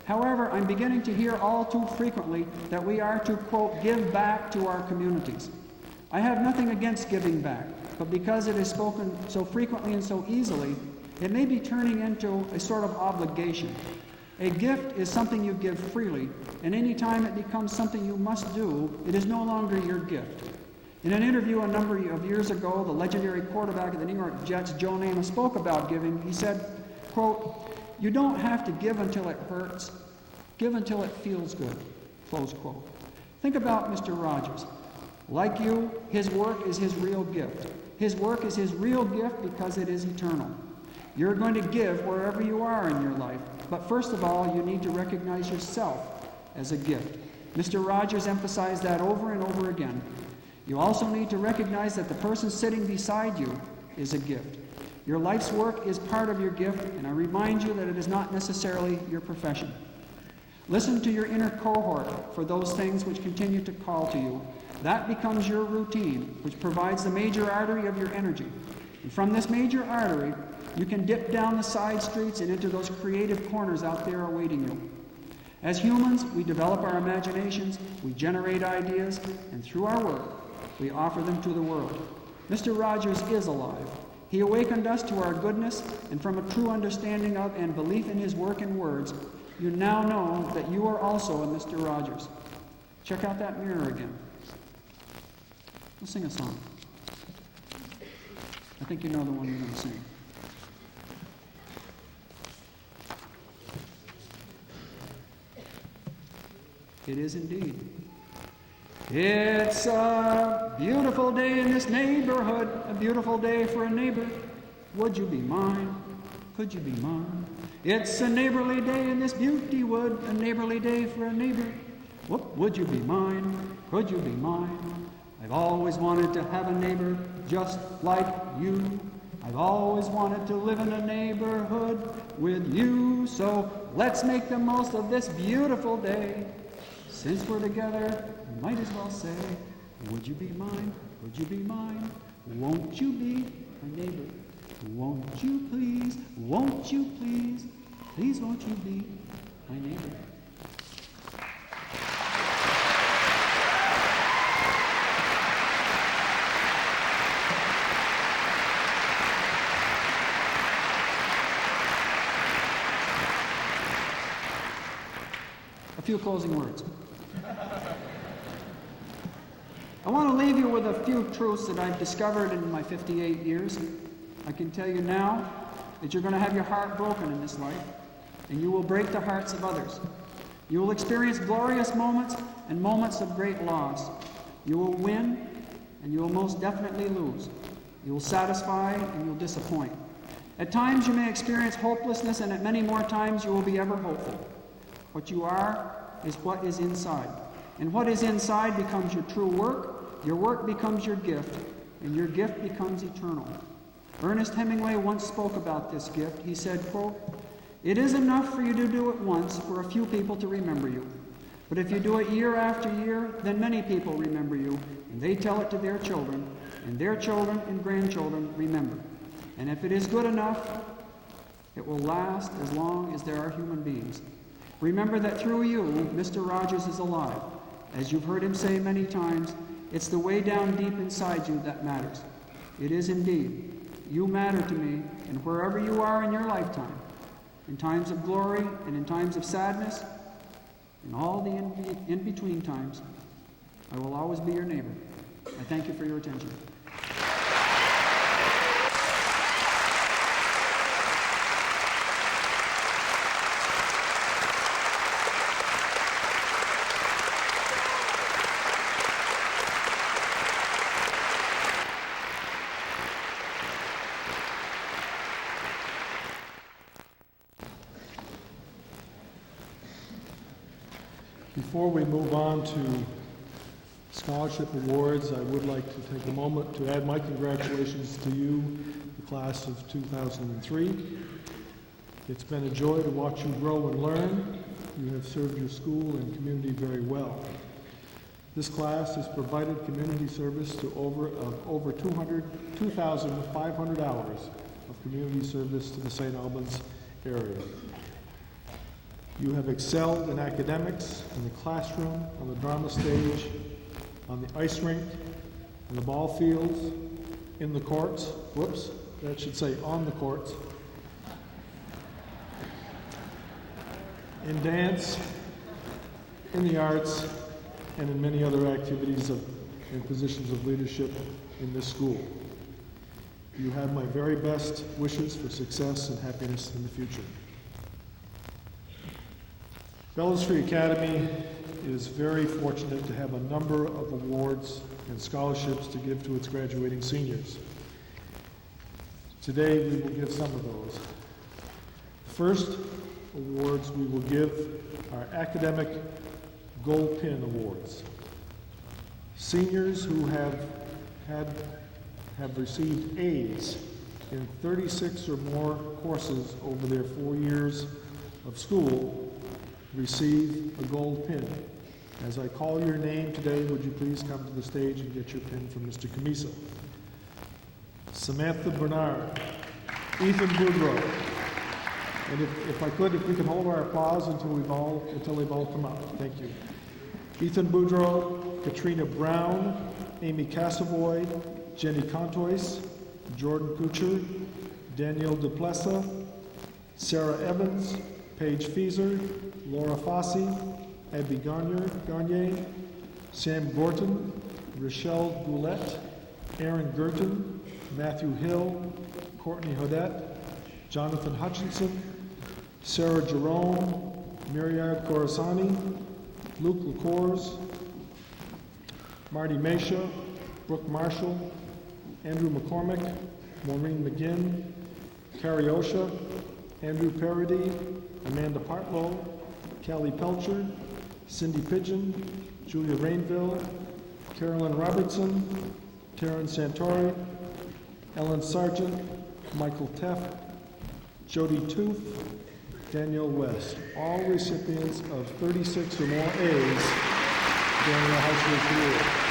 However, I'm beginning to hear all too frequently that we are to, quote, give back to our communities. I have nothing against giving back, but because it is spoken so frequently and so easily, it may be turning into a sort of obligation. A gift is something you give freely, and any time it becomes something you must do, it is no longer your gift. In an interview a number of years ago, the legendary quarterback of the New York Jets, Joe Namath, spoke about giving. He said, quote, "You don't have to give until it hurts. Give until it feels good," close quote. Think about Mr. Rogers. Like you, his work is his real gift. His work is his real gift because it is eternal. You're going to give wherever you are in your life, but first of all, you need to recognize yourself as a gift. Mr. Rogers emphasized that over and over again. You also need to recognize that the person sitting beside you is a gift. Your life's work is part of your gift, and I remind you that it is not necessarily your profession. Listen to your inner cohort for those things which continue to call to you. That becomes your routine, which provides the major artery of your energy. And from this major artery, you can dip down the side streets and into those creative corners out there awaiting you. As humans, we develop our imaginations, we generate ideas, and through our work, we offer them to the world. Mr. Rogers is alive. He awakened us to our goodness, and from a true understanding of and belief in his work and words, you now know that you are also a Mr. Rogers. Check out that mirror again. We'll sing a song. I think you know the one you're going to sing. It is indeed. It's a beautiful day in this neighborhood, a beautiful day for a neighbor. Would you be mine? Could you be mine? It's a neighborly day in this beauty wood, a neighborly day for a neighbor. Would you be mine? Could you be mine? I've always wanted to have a neighbor just like you. I've always wanted to live in a neighborhood with you. So let's make the most of this beautiful day. Since we're together, we might as well say, would you be mine? Would you be mine? Won't you be my neighbor? Won't you please? Won't you please? Please won't you be my neighbor? A few closing words. I want to leave you with a few truths that I've discovered in my 58 years. I can tell you now that you're going to have your heart broken in this life, and you will break the hearts of others. You will experience glorious moments and moments of great loss. You will win, and you will most definitely lose. You will satisfy, and you'll disappoint. At times you may experience hopelessness, and at many more times you will be ever hopeful. What you are is what is inside. And what is inside becomes your true work, your work becomes your gift, and your gift becomes eternal. Ernest Hemingway once spoke about this gift. He said, quote, "It is enough for you to do it once for a few people to remember you. But if you do it year after year, then many people remember you, and they tell it to their children, and their children and grandchildren remember. And if it is good enough, it will last as long as there are human beings. Remember that through you, Mr. Rogers is alive. As you've heard him say many times, it's the way down deep inside you that matters. It is indeed. You matter to me, and wherever you are in your lifetime, in times of glory and in times of sadness, in all the in-between times, I will always be your neighbor. I thank you for your attention." Before we move on to scholarship awards, I would like to take a moment to add my congratulations to you, the class of 2003. It's been a joy to watch you grow and learn. You have served your school and community very well. This class has provided community service to over 2,500 hours of community service to the St. Albans area. You have excelled in academics, in the classroom, on the drama stage, on the ice rink, in the ball fields, in the courts. Whoops, that should say on the courts. In dance, in the arts, and in many other activities and positions of leadership in this school. You have my very best wishes for success and happiness in the future. Bellows Free Academy is very fortunate to have a number of awards and scholarships to give to its graduating seniors. Today we will give some of those. First awards we will give are Academic Gold Pin Awards. Seniors who have have received A's in 36 or more courses over their 4 years of school receive a gold pin. As I call your name today, would you please come to the stage and get your pin from Mr. Camisa? Samantha Bernard, Ethan Boudreau, and if we could hold our applause until they've all come out. Thank you. Ethan Boudreau, Katrina Brown, Amy Cassavoy, Jenny Contois, Jordan Kucher, Danielle Duplessa, Sarah Evans, Paige Fieser, Laura Fossey, Abby Garnier, Sam Gorton, Rochelle Goulette, Aaron Gerton, Matthew Hill, Courtney Hodette, Jonathan Hutchinson, Sarah Jerome, Myriad Corazani, Luke LaCours, Marty Mesha, Brooke Marshall, Andrew McCormick, Maureen McGinn, Carrie Osha, Andrew Parody, Amanda Partlow, Callie Pelcher, Cindy Pigeon, Julia Rainville, Carolyn Robertson, Taryn Santori, Ellen Sargent, Michael Teff, Jody Tooth, Danielle West, all recipients of 36 or more A's during their high school career.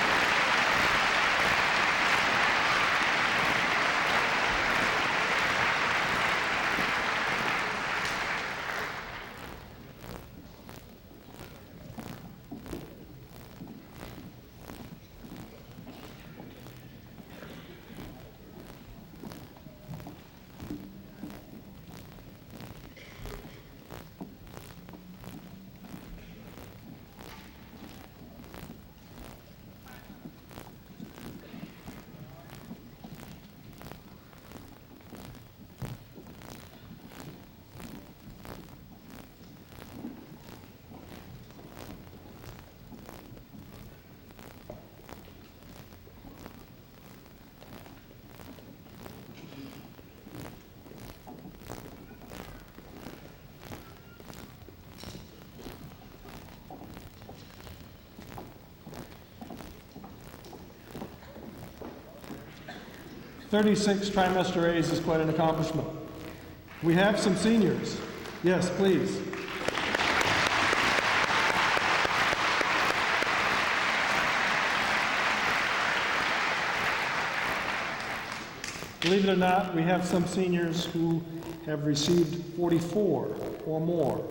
"36 trimester A's is quite an accomplishment. We have some seniors. Yes, please. Believe it or not, we have some seniors who have received 44 or more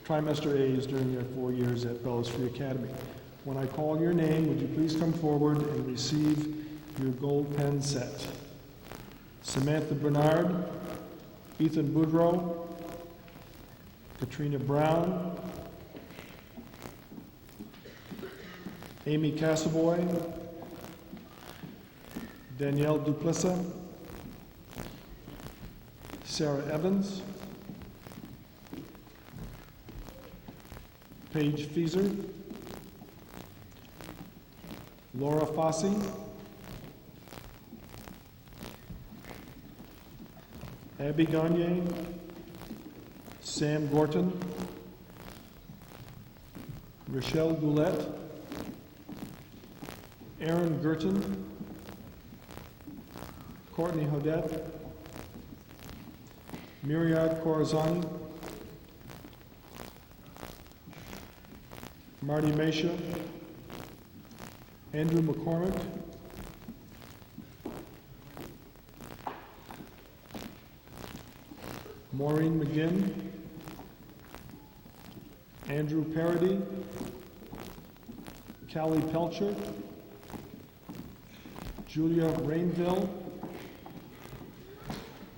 trimester A's during their 4 years at Bellows Free Academy. When I call your name, would you please come forward and receive your gold pen set? Samantha Bernard, Ethan Boudreau, Katrina Brown, Amy Cassavoy, Danielle Duplessa, Sarah Evans, Paige Fieser, Laura Fossey, Abby Gagne, Sam Gorton, Rochelle Goulette, Aaron Gerton, Courtney Hodette, Myriad Corazani, Marty Mesha, Andrew McCormick, Maureen McGinn, Andrew Parody, Callie Pelcher, Julia Rainville,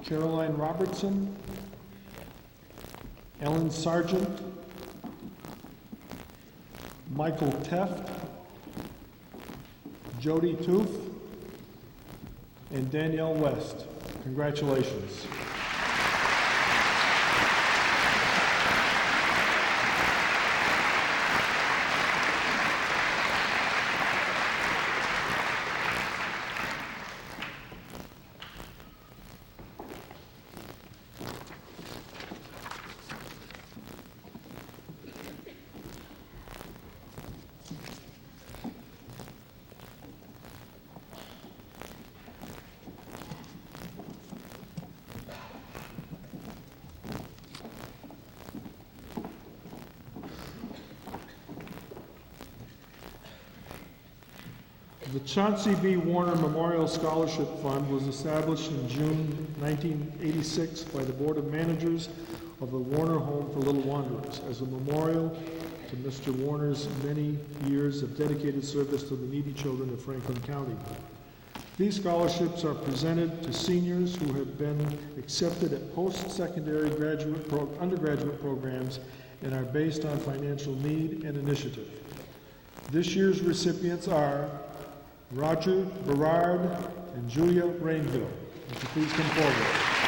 Caroline Robertson, Ellen Sargent, Michael Teft, Jody Tooth, and Danielle West. Congratulations. The Chauncey B. Warner Memorial Scholarship Fund was established in June 1986 by the Board of Managers of the Warner Home for Little Wanderers as a memorial to Mr. Warner's many years of dedicated service to the needy children of Franklin County. These scholarships are presented to seniors who have been accepted at post-secondary undergraduate programs and are based on financial need and initiative. This year's recipients are Roger Berard and Julia Rainville. Would you please come forward?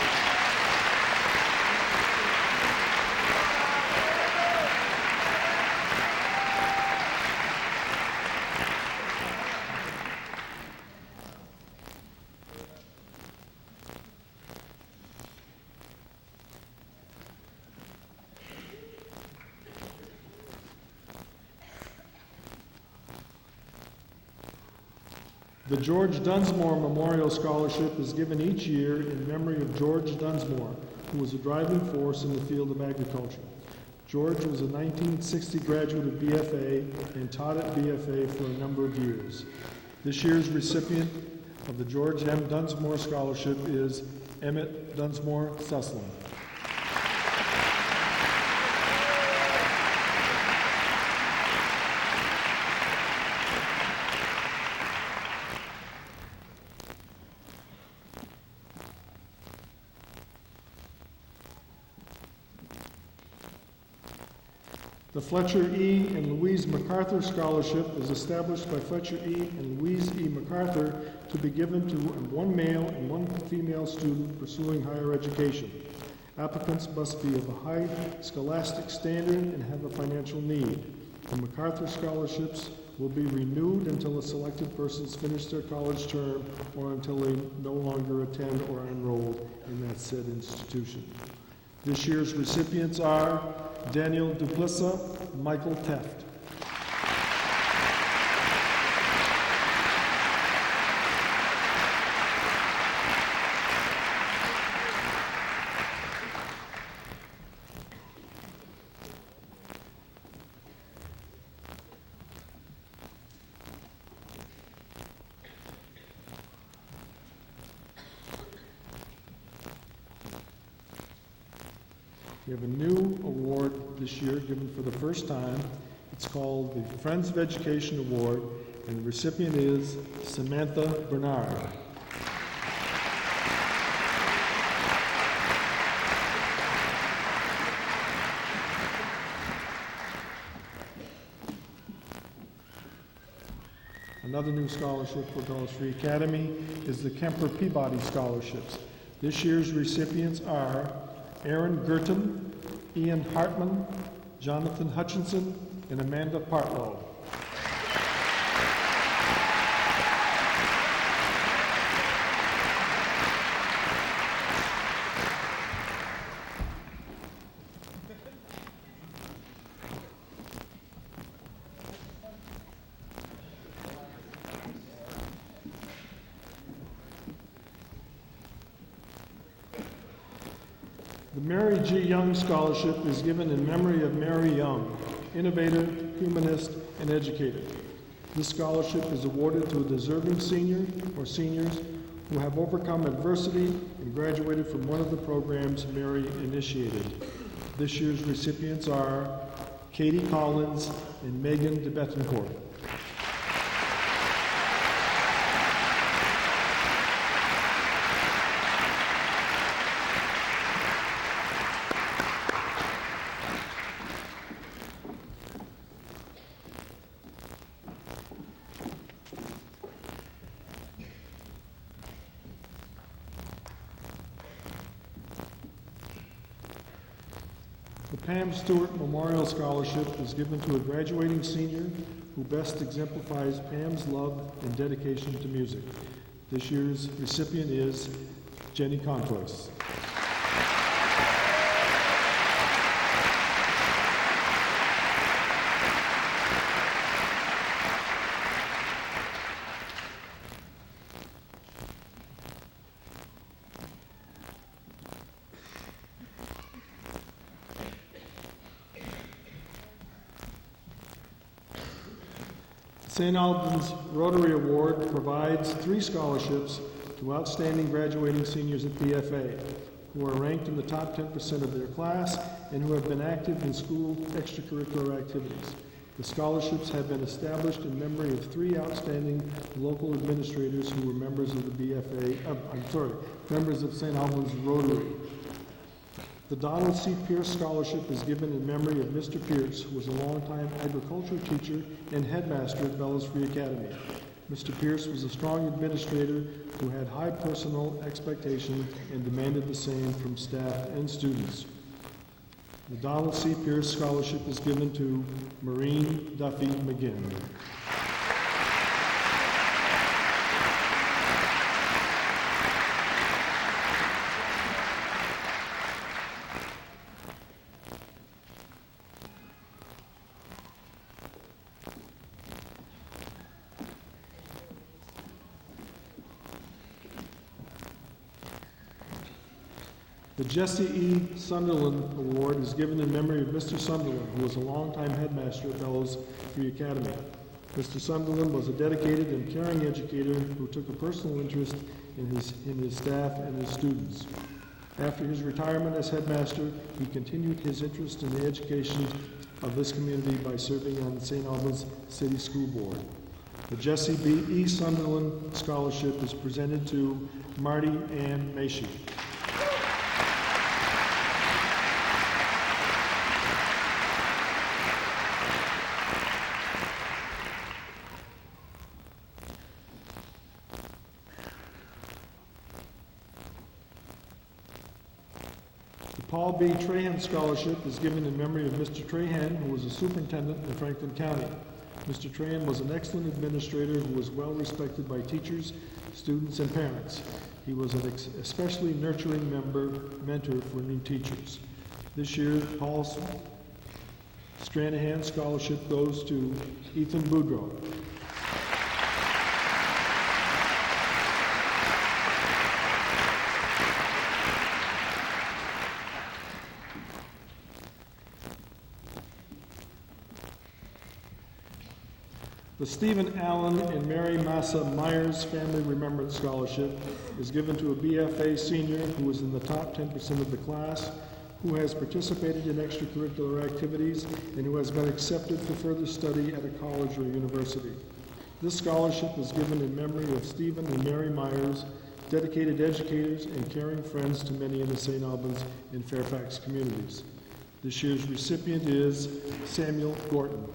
The George Dunsmore Memorial Scholarship is given each year in memory of George Dunsmore, who was a driving force in the field of agriculture. George was a 1960 graduate of BFA and taught at BFA for a number of years. This year's recipient of the George M. Dunsmore Scholarship is Emmett Dunsmore Sussland. The Fletcher E. and Louise MacArthur Scholarship is established by Fletcher E. and Louise E. MacArthur to be given to one male and one female student pursuing higher education. Applicants must be of a high scholastic standard and have a financial need. The MacArthur scholarships will be renewed until the selected persons finish their college term or until they no longer attend or are enrolled in that said institution. This year's recipients are Daniel Duplissa, Michael Teft. We have a new award this year given for the first time. It's called the Friends of Education Award, and the recipient is Samantha Bernard. Another new scholarship for Bellows Free Academy is the Kemper Peabody Scholarships. This year's recipients are Aaron Gerton, Ian Hartman, Jonathan Hutchinson, and Amanda Partlow. The Mary G. Young Scholarship is given in memory of Mary Young, innovator, humanist, and educator. This scholarship is awarded to a deserving senior or seniors who have overcome adversity and graduated from one of the programs Mary initiated. This year's recipients are Katie Collins and Megan de Betancourt. The Pam Stewart Memorial Scholarship is given to a graduating senior who best exemplifies Pam's love and dedication to music. This year's recipient is Jenny Contois. St. Albans Rotary Award provides 3 scholarships to outstanding graduating seniors at BFA who are ranked in the top 10% of their class and who have been active in school extracurricular activities. The scholarships have been established in memory of 3 outstanding local administrators who were members of the members of St. Albans Rotary. The Donald C. Pierce Scholarship is given in memory of Mr. Pierce, who was a longtime agriculture teacher and headmaster at Bellows Free Academy. Mr. Pierce was a strong administrator who had high personal expectation and demanded the same from staff and students. The Donald C. Pierce Scholarship is given to Maureen Duffy McGinn. The Jesse E. Sunderland Award is given in memory of Mr. Sunderland, who was a longtime headmaster at Bellows Free Academy. Mr. Sunderland was a dedicated and caring educator who took a personal interest in his staff and his students. After his retirement as headmaster, he continued his interest in the education of this community by serving on the St. Albans City School Board. The Jesse B. E. Sunderland Scholarship is presented to Marty Ann Macy. Paul B. Trahan Scholarship is given in memory of Mr. Trahan, who was a superintendent in Franklin County. Mr. Trahan was an excellent administrator who was well respected by teachers, students, and parents. He was an especially nurturing mentor for new teachers. This year, Paul Stranahan Scholarship goes to Ethan Boudreau. The Stephen Allen and Mary Massa Myers Family Remembrance Scholarship is given to a BFA senior who was in the top 10% of the class, who has participated in extracurricular activities, and who has been accepted for further study at a college or university. This scholarship is given in memory of Stephen and Mary Myers, dedicated educators and caring friends to many in the St. Albans and Fairfax communities. This year's recipient is Samuel Gorton.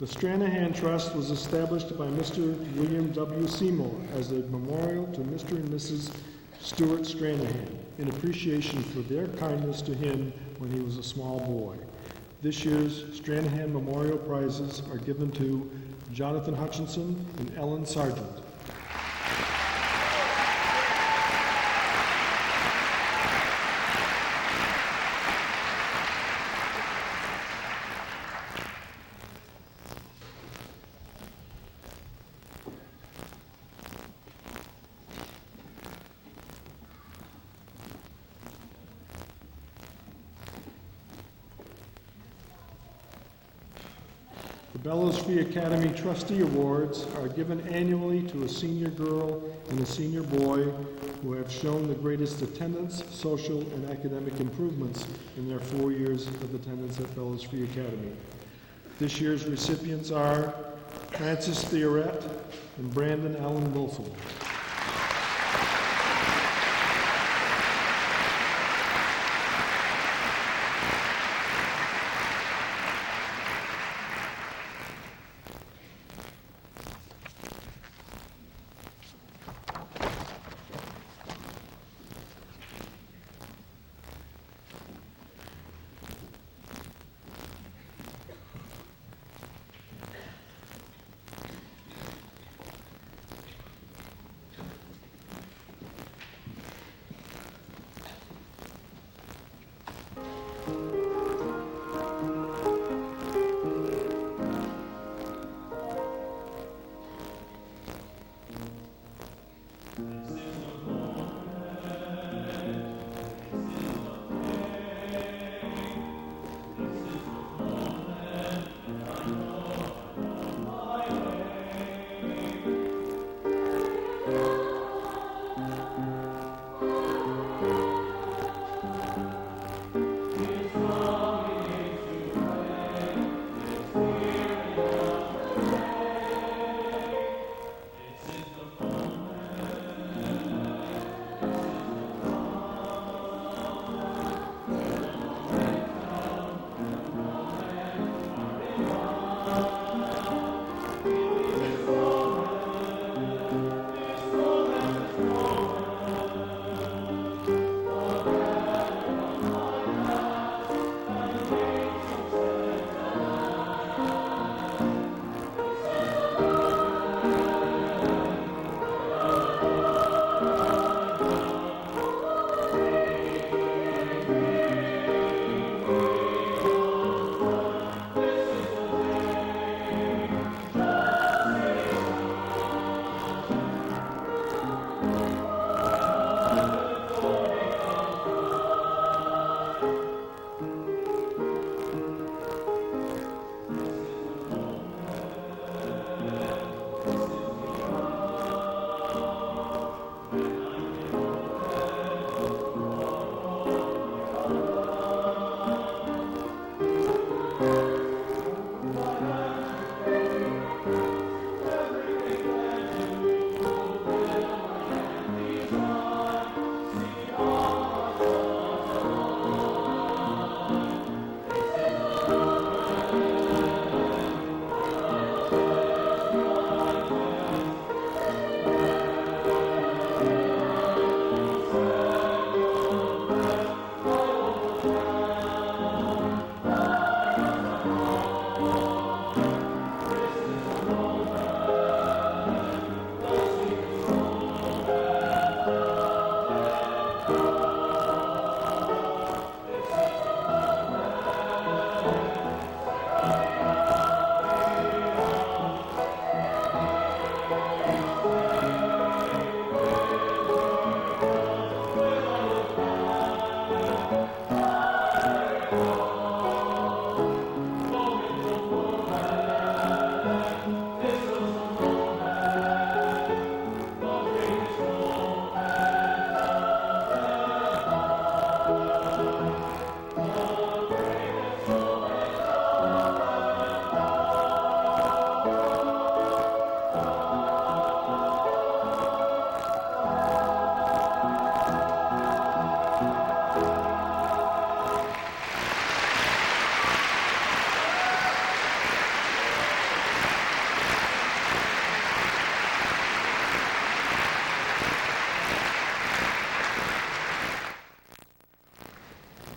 The Stranahan Trust was established by Mr. William W. Seymour as a memorial to Mr. and Mrs. Stuart Stranahan in appreciation for their kindness to him when he was a small boy. This year's Stranahan Memorial Prizes are given to Jonathan Hutchinson and Ellen Sargent. The Bellows Free Academy Trustee Awards are given annually to a senior girl and a senior boy who have shown the greatest attendance, social, and academic improvements in their 4 years of attendance at Bellows Free Academy. This year's recipients are Francis Theoret and Brandon Allen Wilson.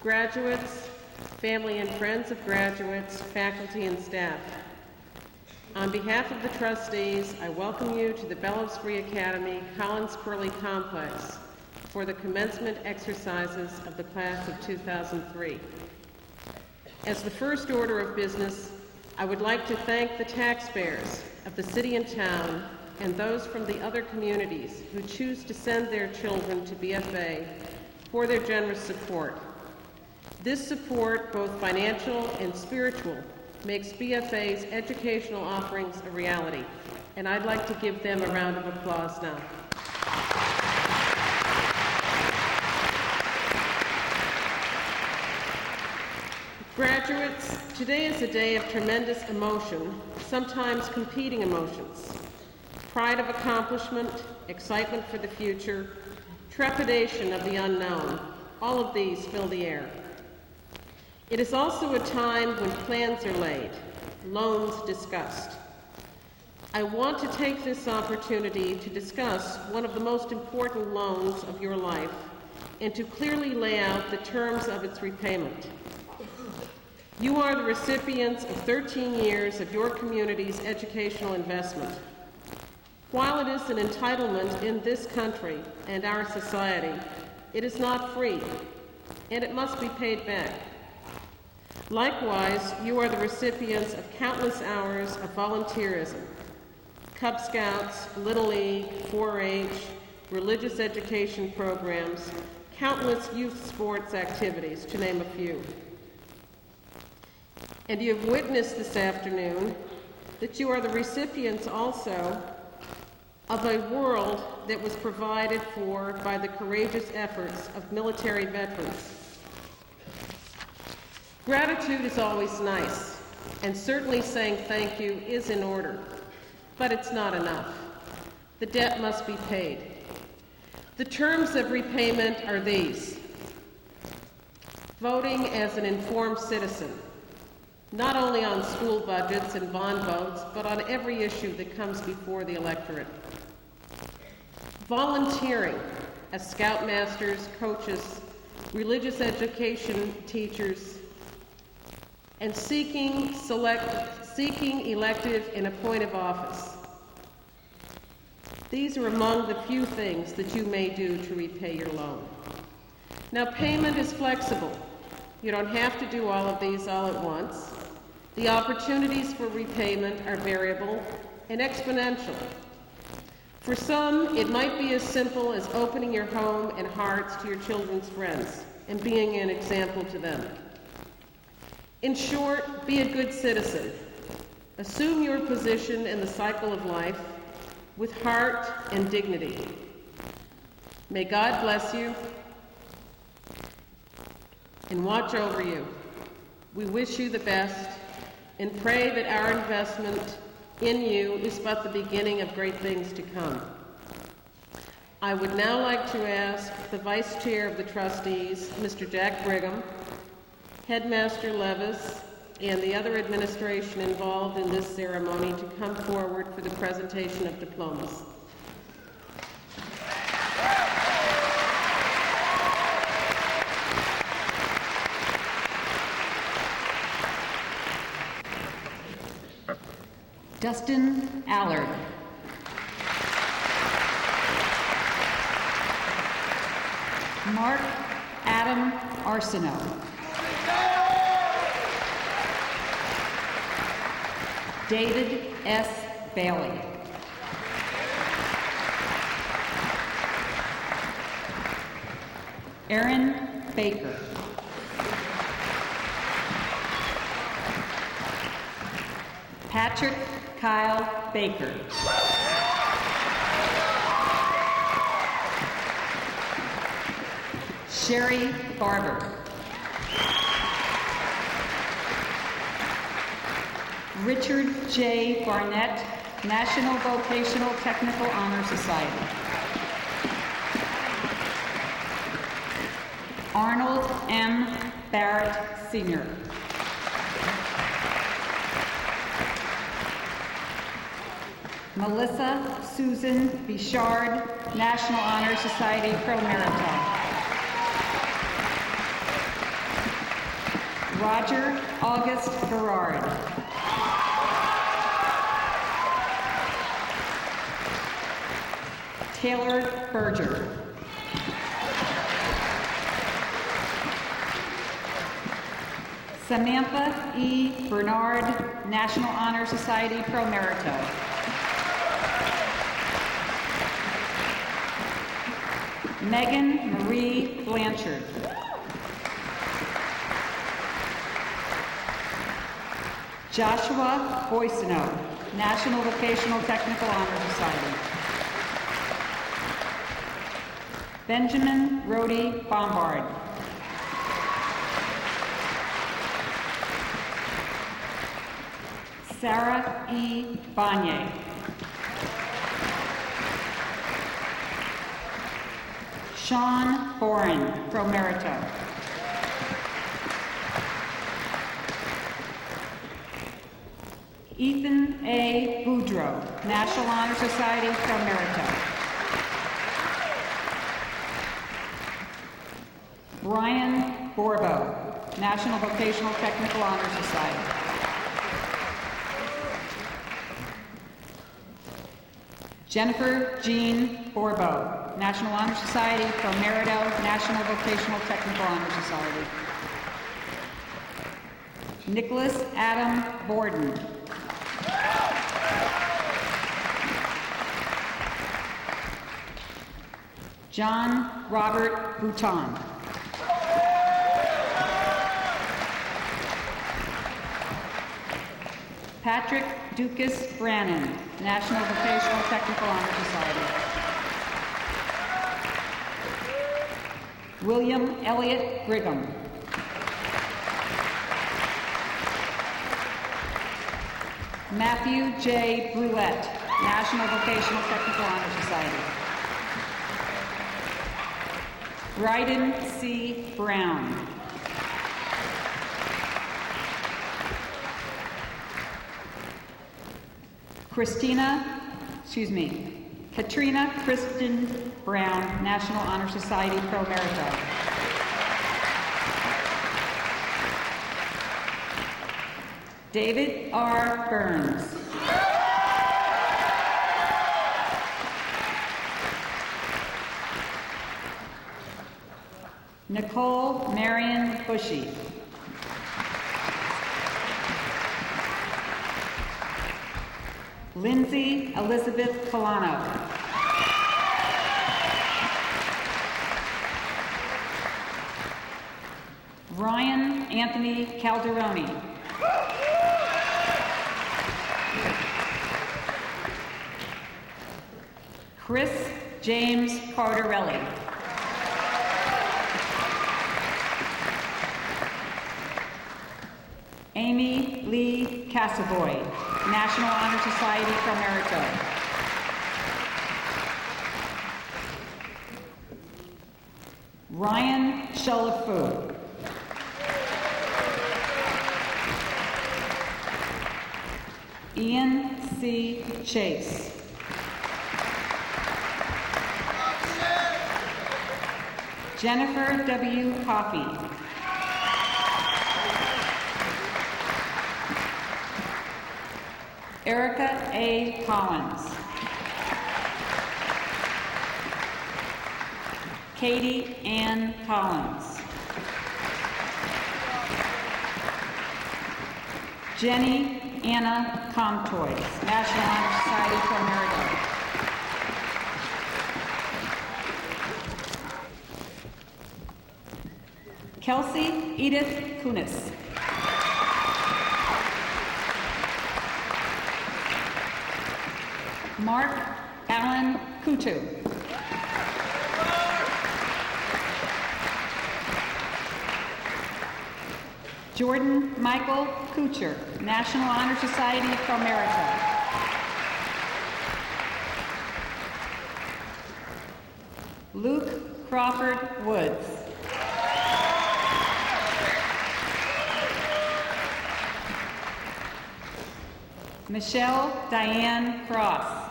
graduates, family and friends of graduates, faculty and staff. On behalf of the trustees, I welcome you to the Bellows Free Academy Collins Pearly Complex for the commencement exercises of the class of 2003. As the first order of business, I would like to thank the taxpayers of the city and town and those from the other communities who choose to send their children to BFA for their generous support. This support, both financial and spiritual, makes BFA's educational offerings a reality, and I'd like to give them a round of applause now. Graduates, today is a day of tremendous emotion, sometimes competing emotions. Pride of accomplishment, excitement for the future, trepidation of the unknown, all of these fill the air. It is also a time when plans are laid, loans discussed. I want to take this opportunity to discuss one of the most important loans of your life and to clearly lay out the terms of its repayment. You are the recipients of 13 years of your community's educational investment. While it is an entitlement in this country and our society, it is not free, and it must be paid back. Likewise, you are the recipients of countless hours of volunteerism, Cub Scouts, Little League, 4-H, religious education programs, countless youth sports activities, to name a few. And you have witnessed this afternoon that you are the recipients also of a world that was provided for by the courageous efforts of military veterans. Gratitude is always nice, and certainly saying thank you is in order, but it's not enough. The debt must be paid. The terms of repayment are these: voting as an informed citizen, not only on school budgets and bond votes, but on every issue that comes before the electorate. Volunteering as scoutmasters, coaches, religious education teachers, and seeking elective and appointive office. These are among the few things that you may do to repay your loan. Now, payment is flexible. You don't have to do all of these all at once. The opportunities for repayment are variable and exponential. For some, it might be as simple as opening your home and hearts to your children's friends and being an example to them. In short, be a good citizen. Assume your position in the cycle of life with heart and dignity. May God bless you and watch over you. We wish you the best and pray that our investment in you is but the beginning of great things to come. I would now like to ask the Vice Chair of the Trustees, Mr. Jack Brigham, Headmaster Levis, and the other administration involved in this ceremony to come forward for the presentation of diplomas. Dustin Allard. Mark Adam Arsenault. David S. Bailey. Aaron Baker. Patrick Kyle Baker. Sherry Barber. Richard J. Barnett, National Vocational Technical Honor Society. Arnold M. Barrett, Sr. Melissa Susan Bichard, National Honor Society Pro Marital. Roger August Gerard. Taylor Berger. Samantha E. Bernard, National Honor Society Pro Merito. Megan Marie Blanchard. Joshua Boycino, National Vocational Technical Honor Society. Benjamin Rhodey Bombard. Sarah E. Banye. Sean Boren, Pro Merito. Ethan A. Boudreau, National Honor Society Pro Merito. Brian Borbo, National Vocational Technical Honor Society. Jennifer Jean Borbo, National Honor Society Pro Merito, National Vocational Technical Honor Society. Nicholas Adam Borden. John Robert Bouton. Patrick Dukas Brannon, National Vocational Technical Honor Society. William Elliott Brigham. Matthew J. Brulette, National Vocational Technical Honor Society. Bryden C. Brown. Katrina Kristen Brown, National Honor Society Pro Merito. David R. Burns. Nicole Marion Bushy. Lindsay Elizabeth Colano. Ryan Anthony Calderoni. Chris James Cardarelli. Amy Lee Casavoy, National Honor Society Pro Merito. Ryan Shulafu. Ian C. Chase. Jennifer W. Coffey. Erica A. Collins. Katie Ann Collins. Jenny Anna Comtois, National Honor Society Pro Merito. Kelsey Edith Kunis. Mark Allen Kutu. Jordan Michael Kucher, National Honor Society Pro Merito. Luke Crawford Woods. Michelle Diane Cross.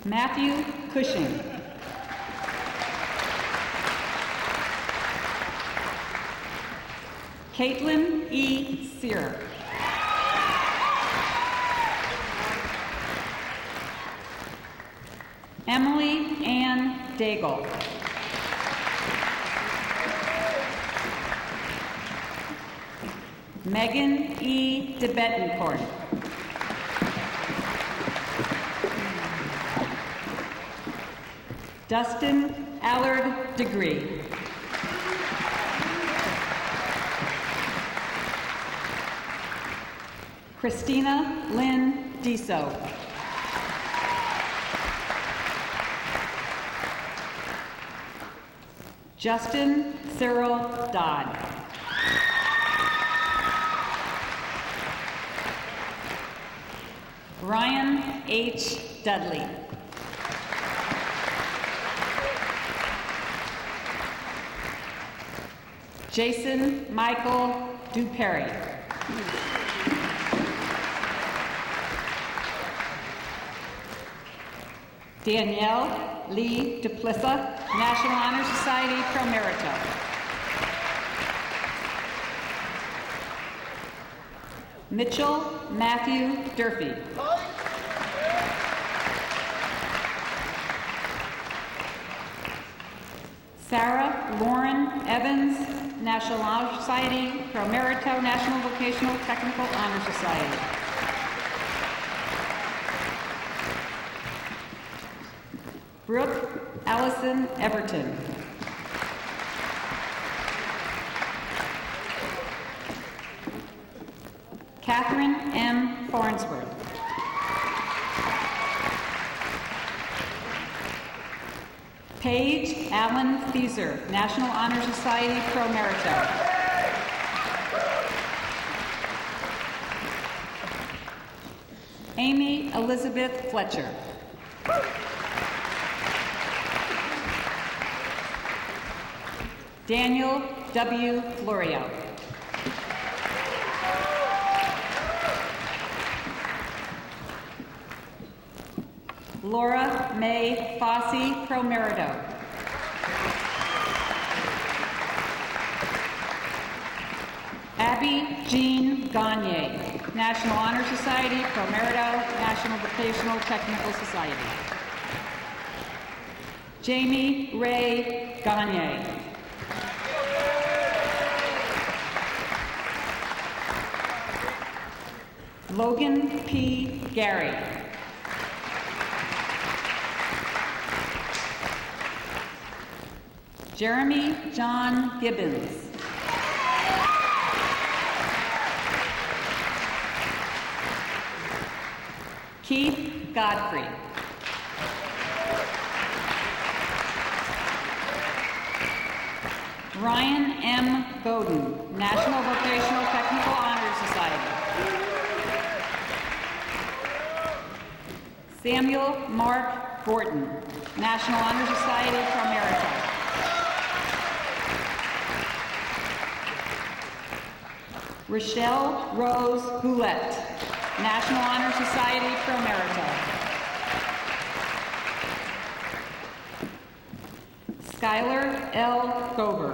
Matthew Cushing. Caitlin E. Sear. Emily Ann Daigle. Megan E. de Betancourt. Dustin Allard Degree. Christina Lynn Deso. Justin Cyril Dodd. Ryan H. Dudley. Jason Michael Duperry. Danielle Lee Duplissa, National Honor Society Pro Merito. Mitchell Matthew Durfee. Sarah Lauren Evans, National Honor Society Pro Merito, National Vocational Technical Honor Society. Brooke Allison Everton. Catherine M. Farnsworth. Paige Allen Thieser, National Honor Society Pro Merito. Amy Elizabeth Fletcher. Daniel W. Florio. Laura May Fossey, Pro Merito. Abby Jean Gagne, National Honor Society, Pro Merito, National Vocational Technical Society. Jamie Ray Gagne. Logan P. Gary. Jeremy John Gibbons. Keith Godfrey. Ryan M. Godin, National Vocational Technical Honor Society. Samuel Mark Gorton, National Honor Society Pro Merito. Rochelle Rose Goulet, National Honor Society Pro Merito. Skylar L. Gover.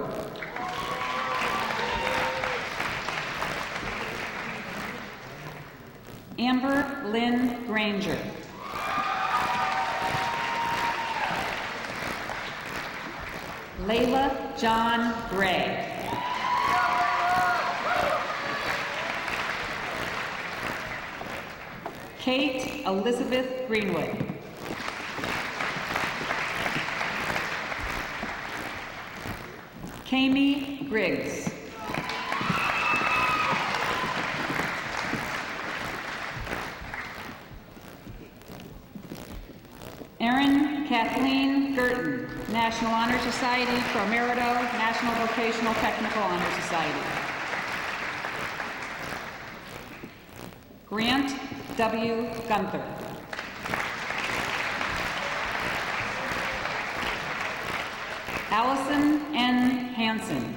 Amber Lynn Granger. Layla John Gray. Kate Elizabeth Greenwood. Kami Griggs. Erin Kathleen Gerton, National Honor Society Pro Merito, National Vocational Technical Honor Society. Grant W. Gunther. Allison N. Hansen.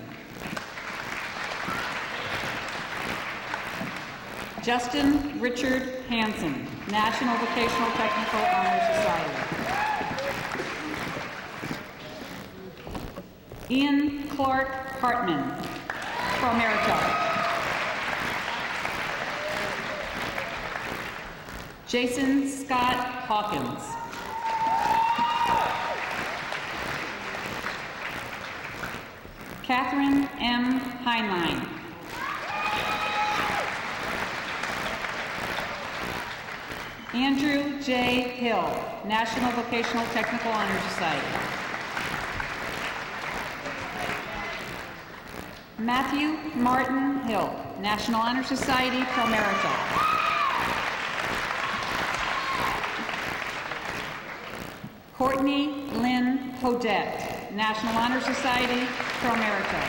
Justin Richard Hansen, National Vocational Technical Honor Society. Ian Clark Hartman. Pro Merito. Jason Scott Hawkins. Catherine M. Heinlein. Andrew J. Hill, National Vocational Technical Honor Society. Matthew Martin Hill, National Honor Society, Pro Merito. Courtney Lynn Hodette, National Honor Society, Pro Merito.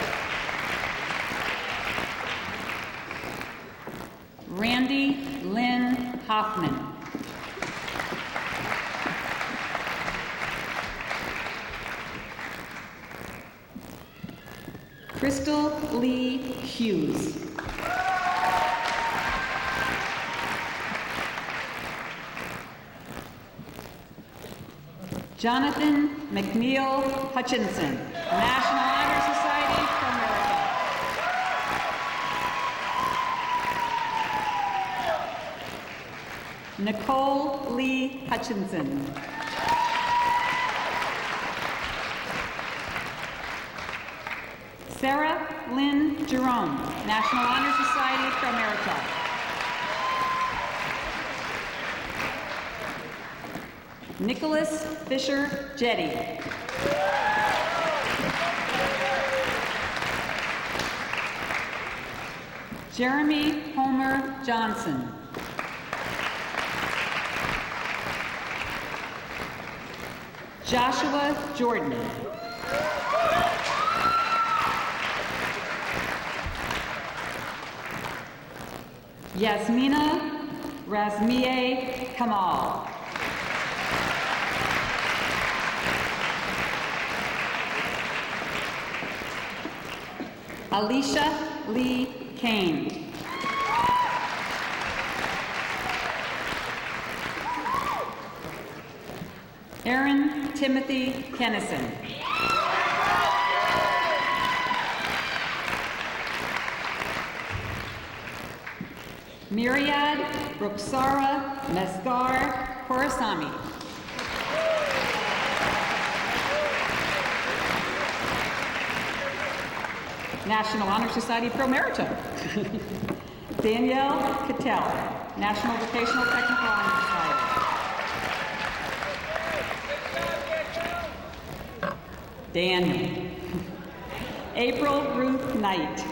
Randy Lynn Hoffman. Crystal Lee Hughes. Jonathan McNeil Hutchinson, National Honor Society, Pro Merito. Nicole Lee Hutchinson. Sarah Lynn Jerome, National Honor Society, Pro Merito. Nicholas Fisher Jetty. Jeremy Homer Johnson. Joshua Jordan. Yasmina Razmie Kamal. Alicia Lee Kane. Aaron Timothy Kennison. Myriad Ruxara Mesgar Korasami. National Honor Society Pro Merito. Danielle Cattell, National Vocational Technical Honor Society. Daniel. April Ruth Knight.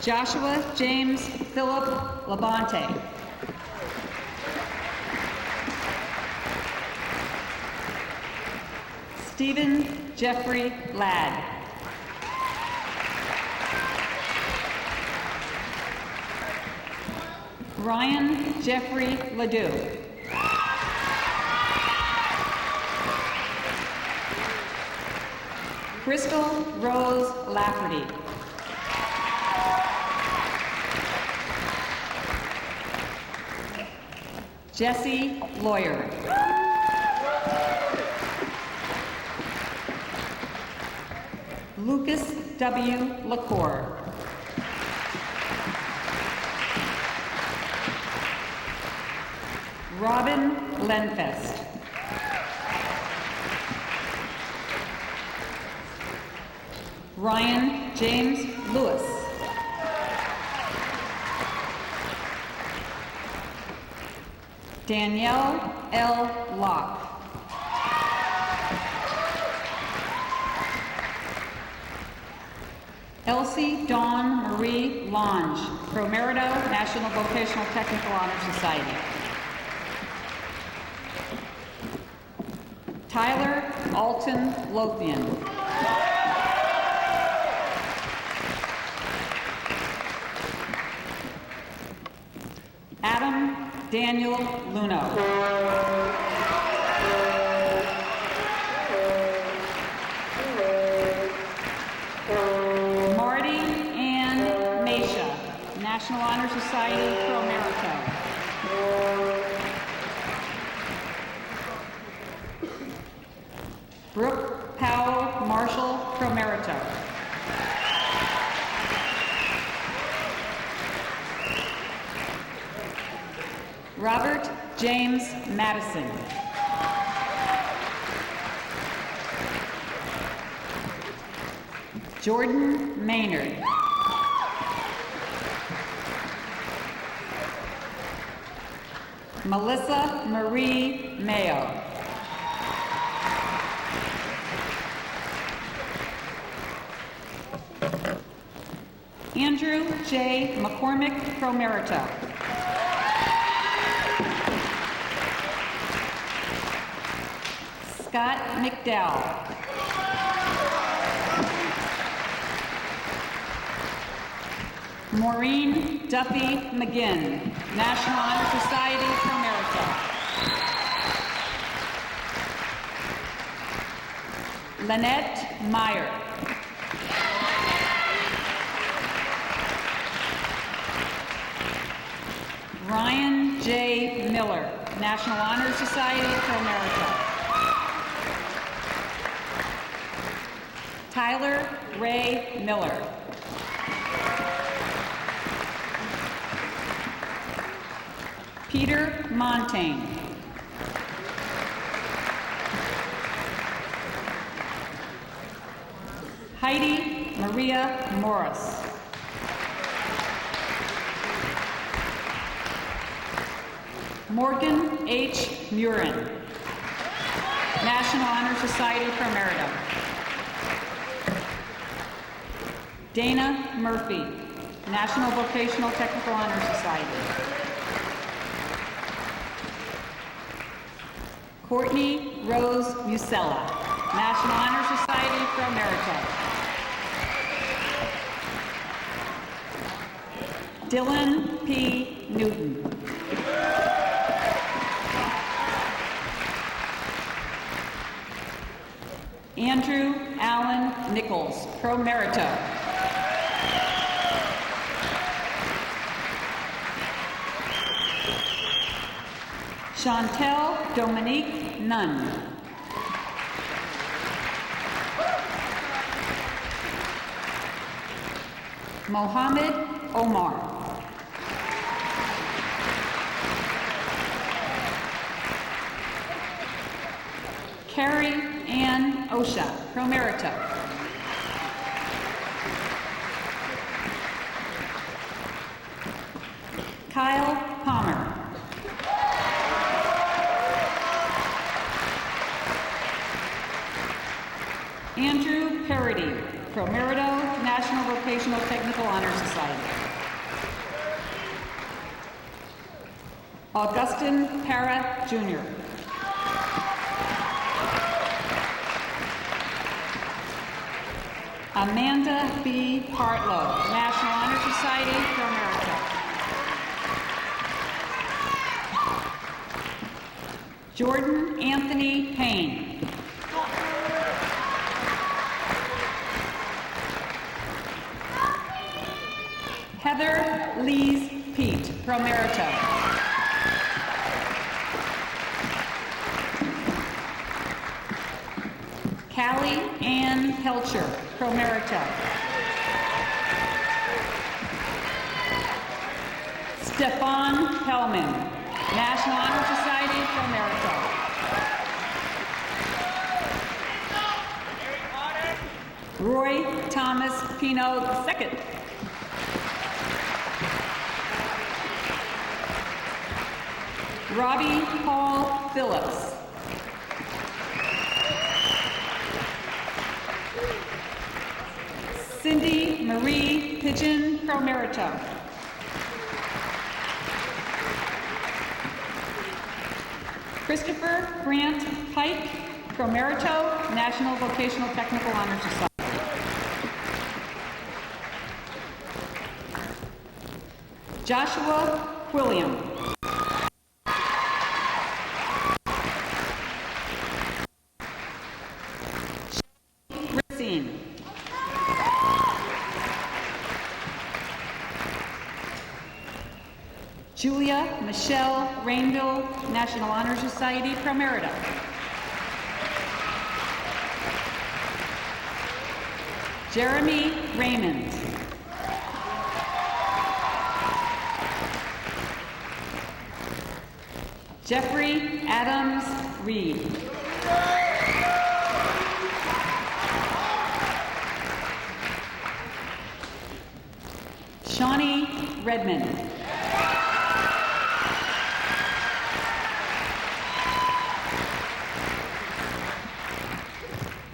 Joshua James Philip Labonte. Stephen Jeffrey Ladd. Ryan Jeffrey Ledoux. Crystal Rose Lafferty. Jesse Lawyer. Lucas W. LaCour. Robin Lenfest. Ryan James Lewis. Danielle L. Locke. Elsie Dawn Marie Lange, Pro Merito, National Vocational Technical Honor Society. Tyler Alton Lothian. Adam Daniel Luno. National Honor Society Pro Merito. Brooke Powell Marshall, pro merito. Robert James Madison. Jordan Maynard. Melissa Marie Mayo. Andrew J. McCormick, pro merito. Scott McDowell. Maureen Duffy McGinn, National Honor Society, pro merito. Lynette Meyer. Ryan J. Miller, National Honor Society, pro merito. Tyler Ray Miller. Peter Montaigne. Heidi Maria Morris. Morgan H. Murin, National Honor Society, pro merito. Dana Murphy, National Vocational Technical Honor Society. Courtney Rose Musella, National Honor Society, pro merito. Dylan P. Newton. Andrew Allen Nichols, pro merito. Chantel Dominique Nunn. Mohammed Omar. Carrie Ann Osha, pro merito. Kyle Palmer. Andrew Parody, pro merito, National Vocational Technical Honor Society. Augustin Para, Jr. Amanda B. Hartlow, National Honor Society, pro merito. Jordan Anthony Payne. Heather Lees Pete, pro merito. Callie Ann Helcher, pro merito. Stefan Hellman, National Honor Society, pro merito. Roy Thomas Pino II. Robbie Paul Phillips. Cindy Marie Pigeon, pro merito. Christopher Grant Pike, pro merito, National Vocational Technical Honor Society. Joshua William. Racine. Julia Michelle Rainville, National Honor Society, pro merito. Jeremy Raymond. Jeffrey Adams Reed. Shawnee Redmond.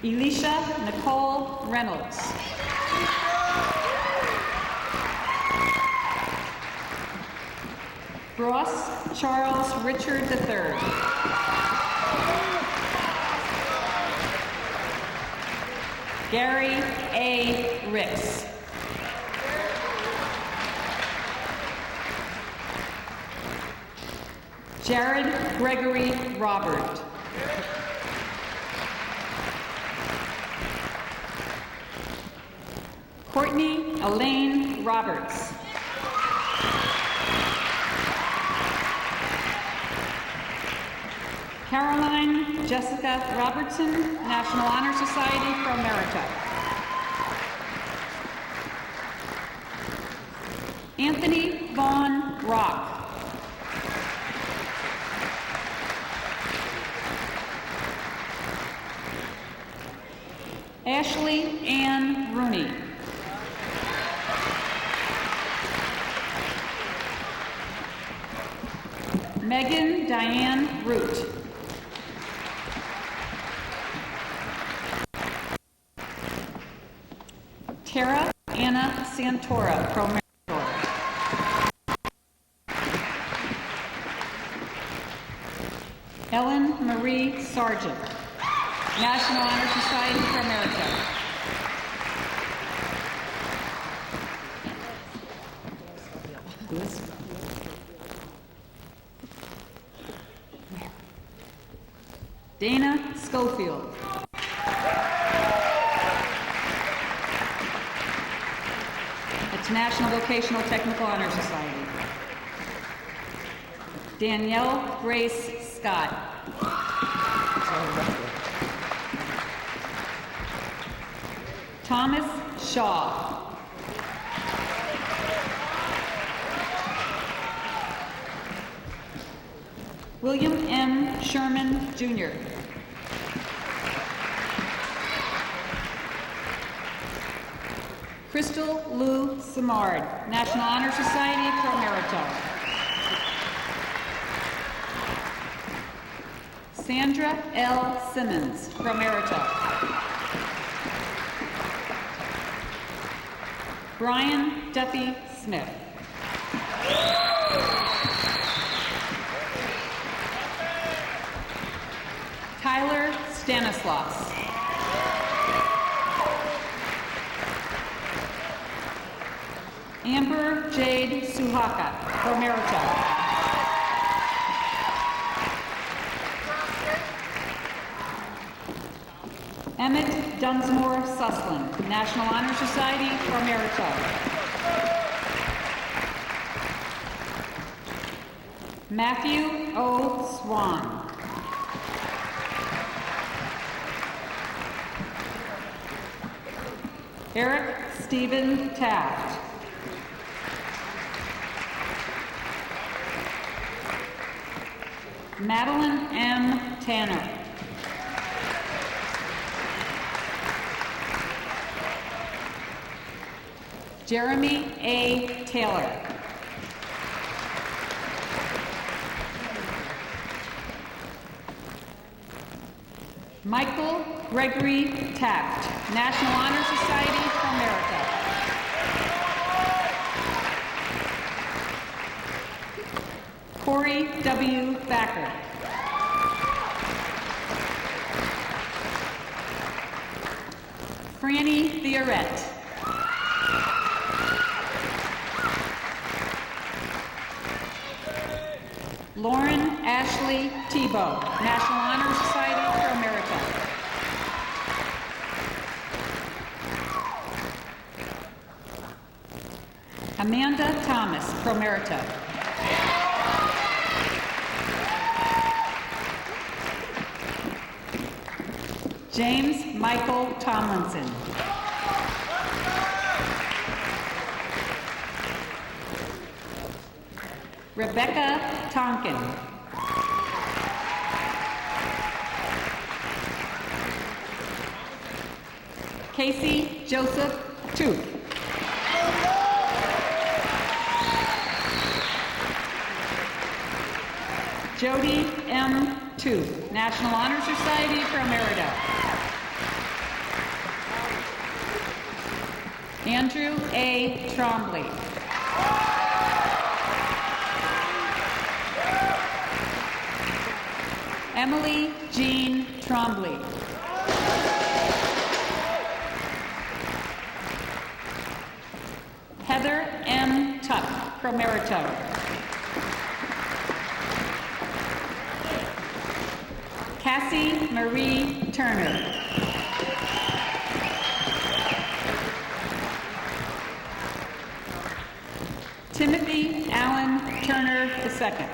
Elisha Nicole Reynolds. Ross Charles Richard III. Gary A. Ricks. Jared Gregory Robert. Courtney Elaine Roberts. Caroline Jessica Robertson, National Honor Society for America. Anthony Vaughn Rock. Ashley Ann Rooney. Megan Diane Root. Tara Anna Santora, Pro Meritor. Ellen Marie Sargent, National Honor Society for America. Dana Schofield. National Vocational Technical Honor Society. Danielle Grace Scott. Thomas Shaw. William M. Sherman, Jr. Crystal Lou Samard, National Honor Society Pro Meritor. Sandra L. Simmons, Pro Meritor. Brian Duffy Smith. Tyler Stanislaus. Amber Jade Suhaka, Pro Meritor. Emmett Dunsmore Sussland, National Honor Society, Pro Meritor. Matthew O. Swan. Eric Stephen Taft. Madeline M. Tanner. Jeremy A. Taylor. Michael Gregory Taft, National Honor Society for America. Corey W. Thacker. Franny Theorette. Lauren Ashley Tebow, National Honor Society for America. Amanda Thomas, Pro Merita. James Michael Tomlinson. Rebecca Tonkin. Casey Joseph Tooth. Jody M. Tooth, National Honor Society for Emerita. Andrew A. Trombley. Emily Jean Trombley. Heather M. Tuck, Pro Merito. Cassie Marie Turner. Timothy Allen Turner II.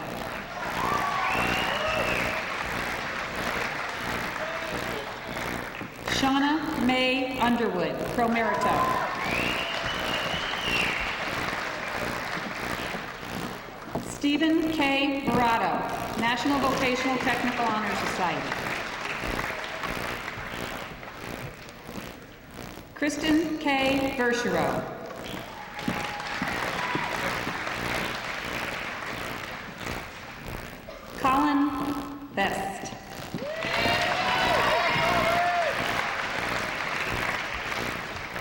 Shauna May Underwood, Pro Merito. Stephen K. Barato, National Vocational Technical Honor Society. Kristen K. Verschero. Colin Best.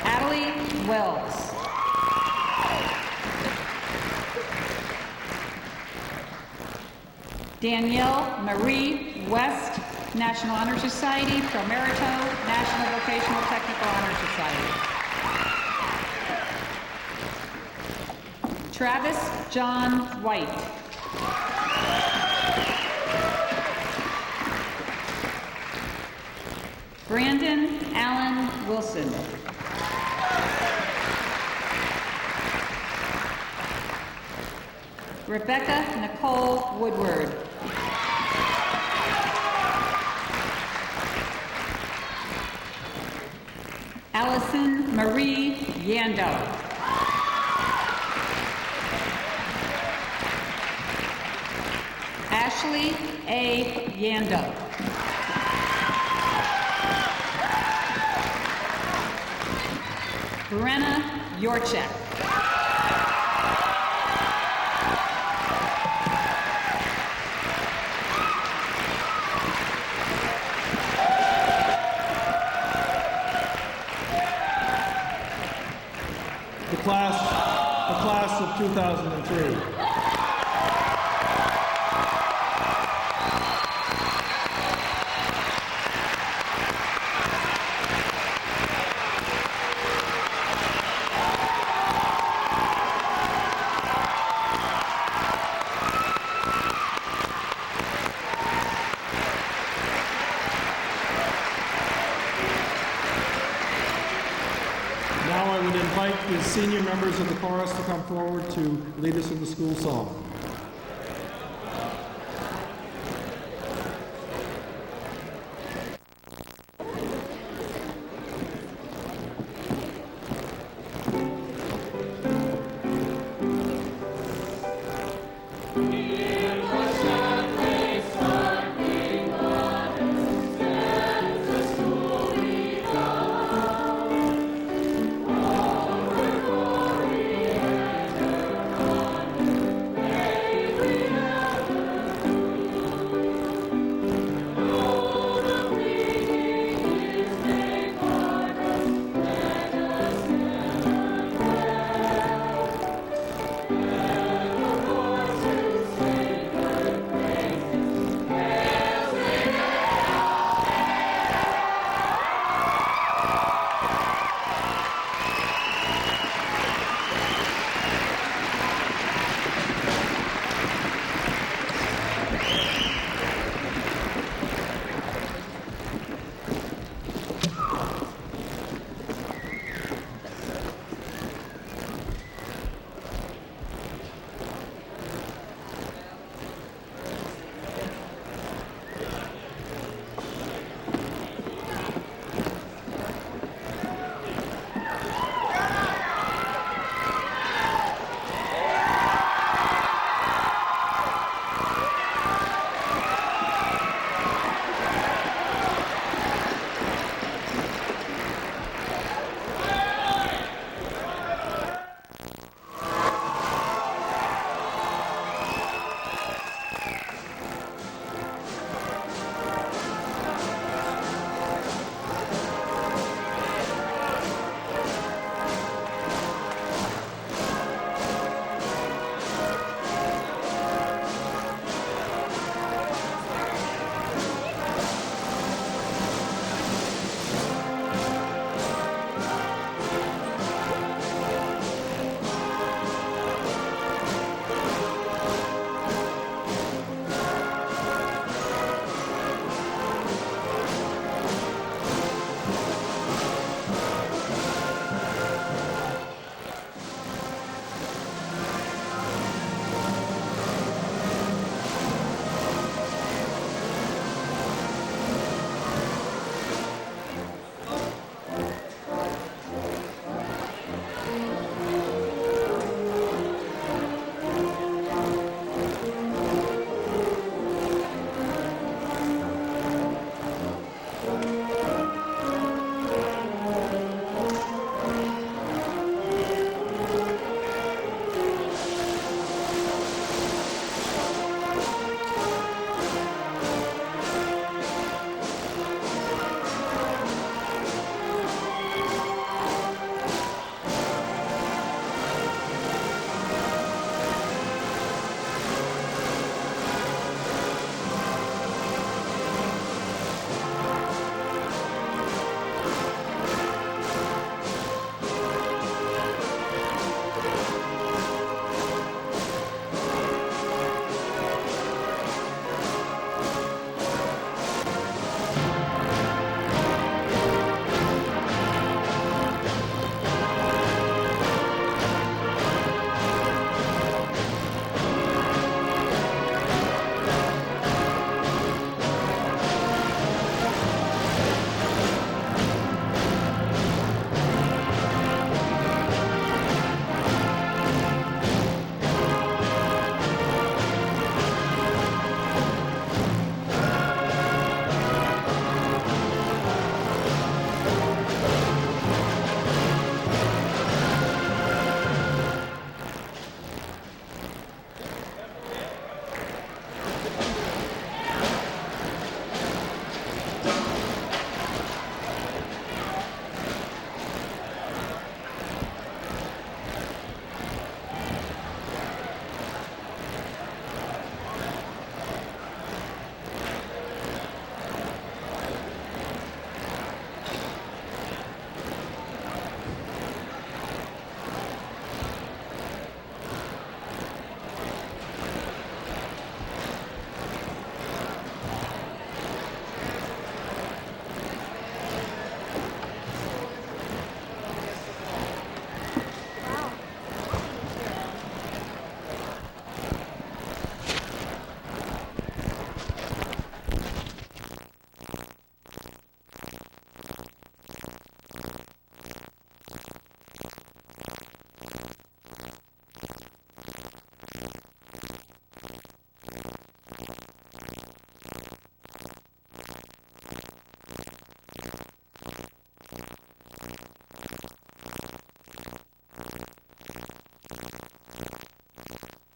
Adelie Wells. Danielle Marie West, National Honor Society, Pro Merito, National Vocational Technical Honor Society. Travis John White. Brandon Allen Wilson. Rebecca Nicole Woodward. Allison Marie Yando. Ashley A. Yando. Brenna Yorchek. The class of 2003. Now I would invite the senior members of the chorus to come forward to lead us in the school song.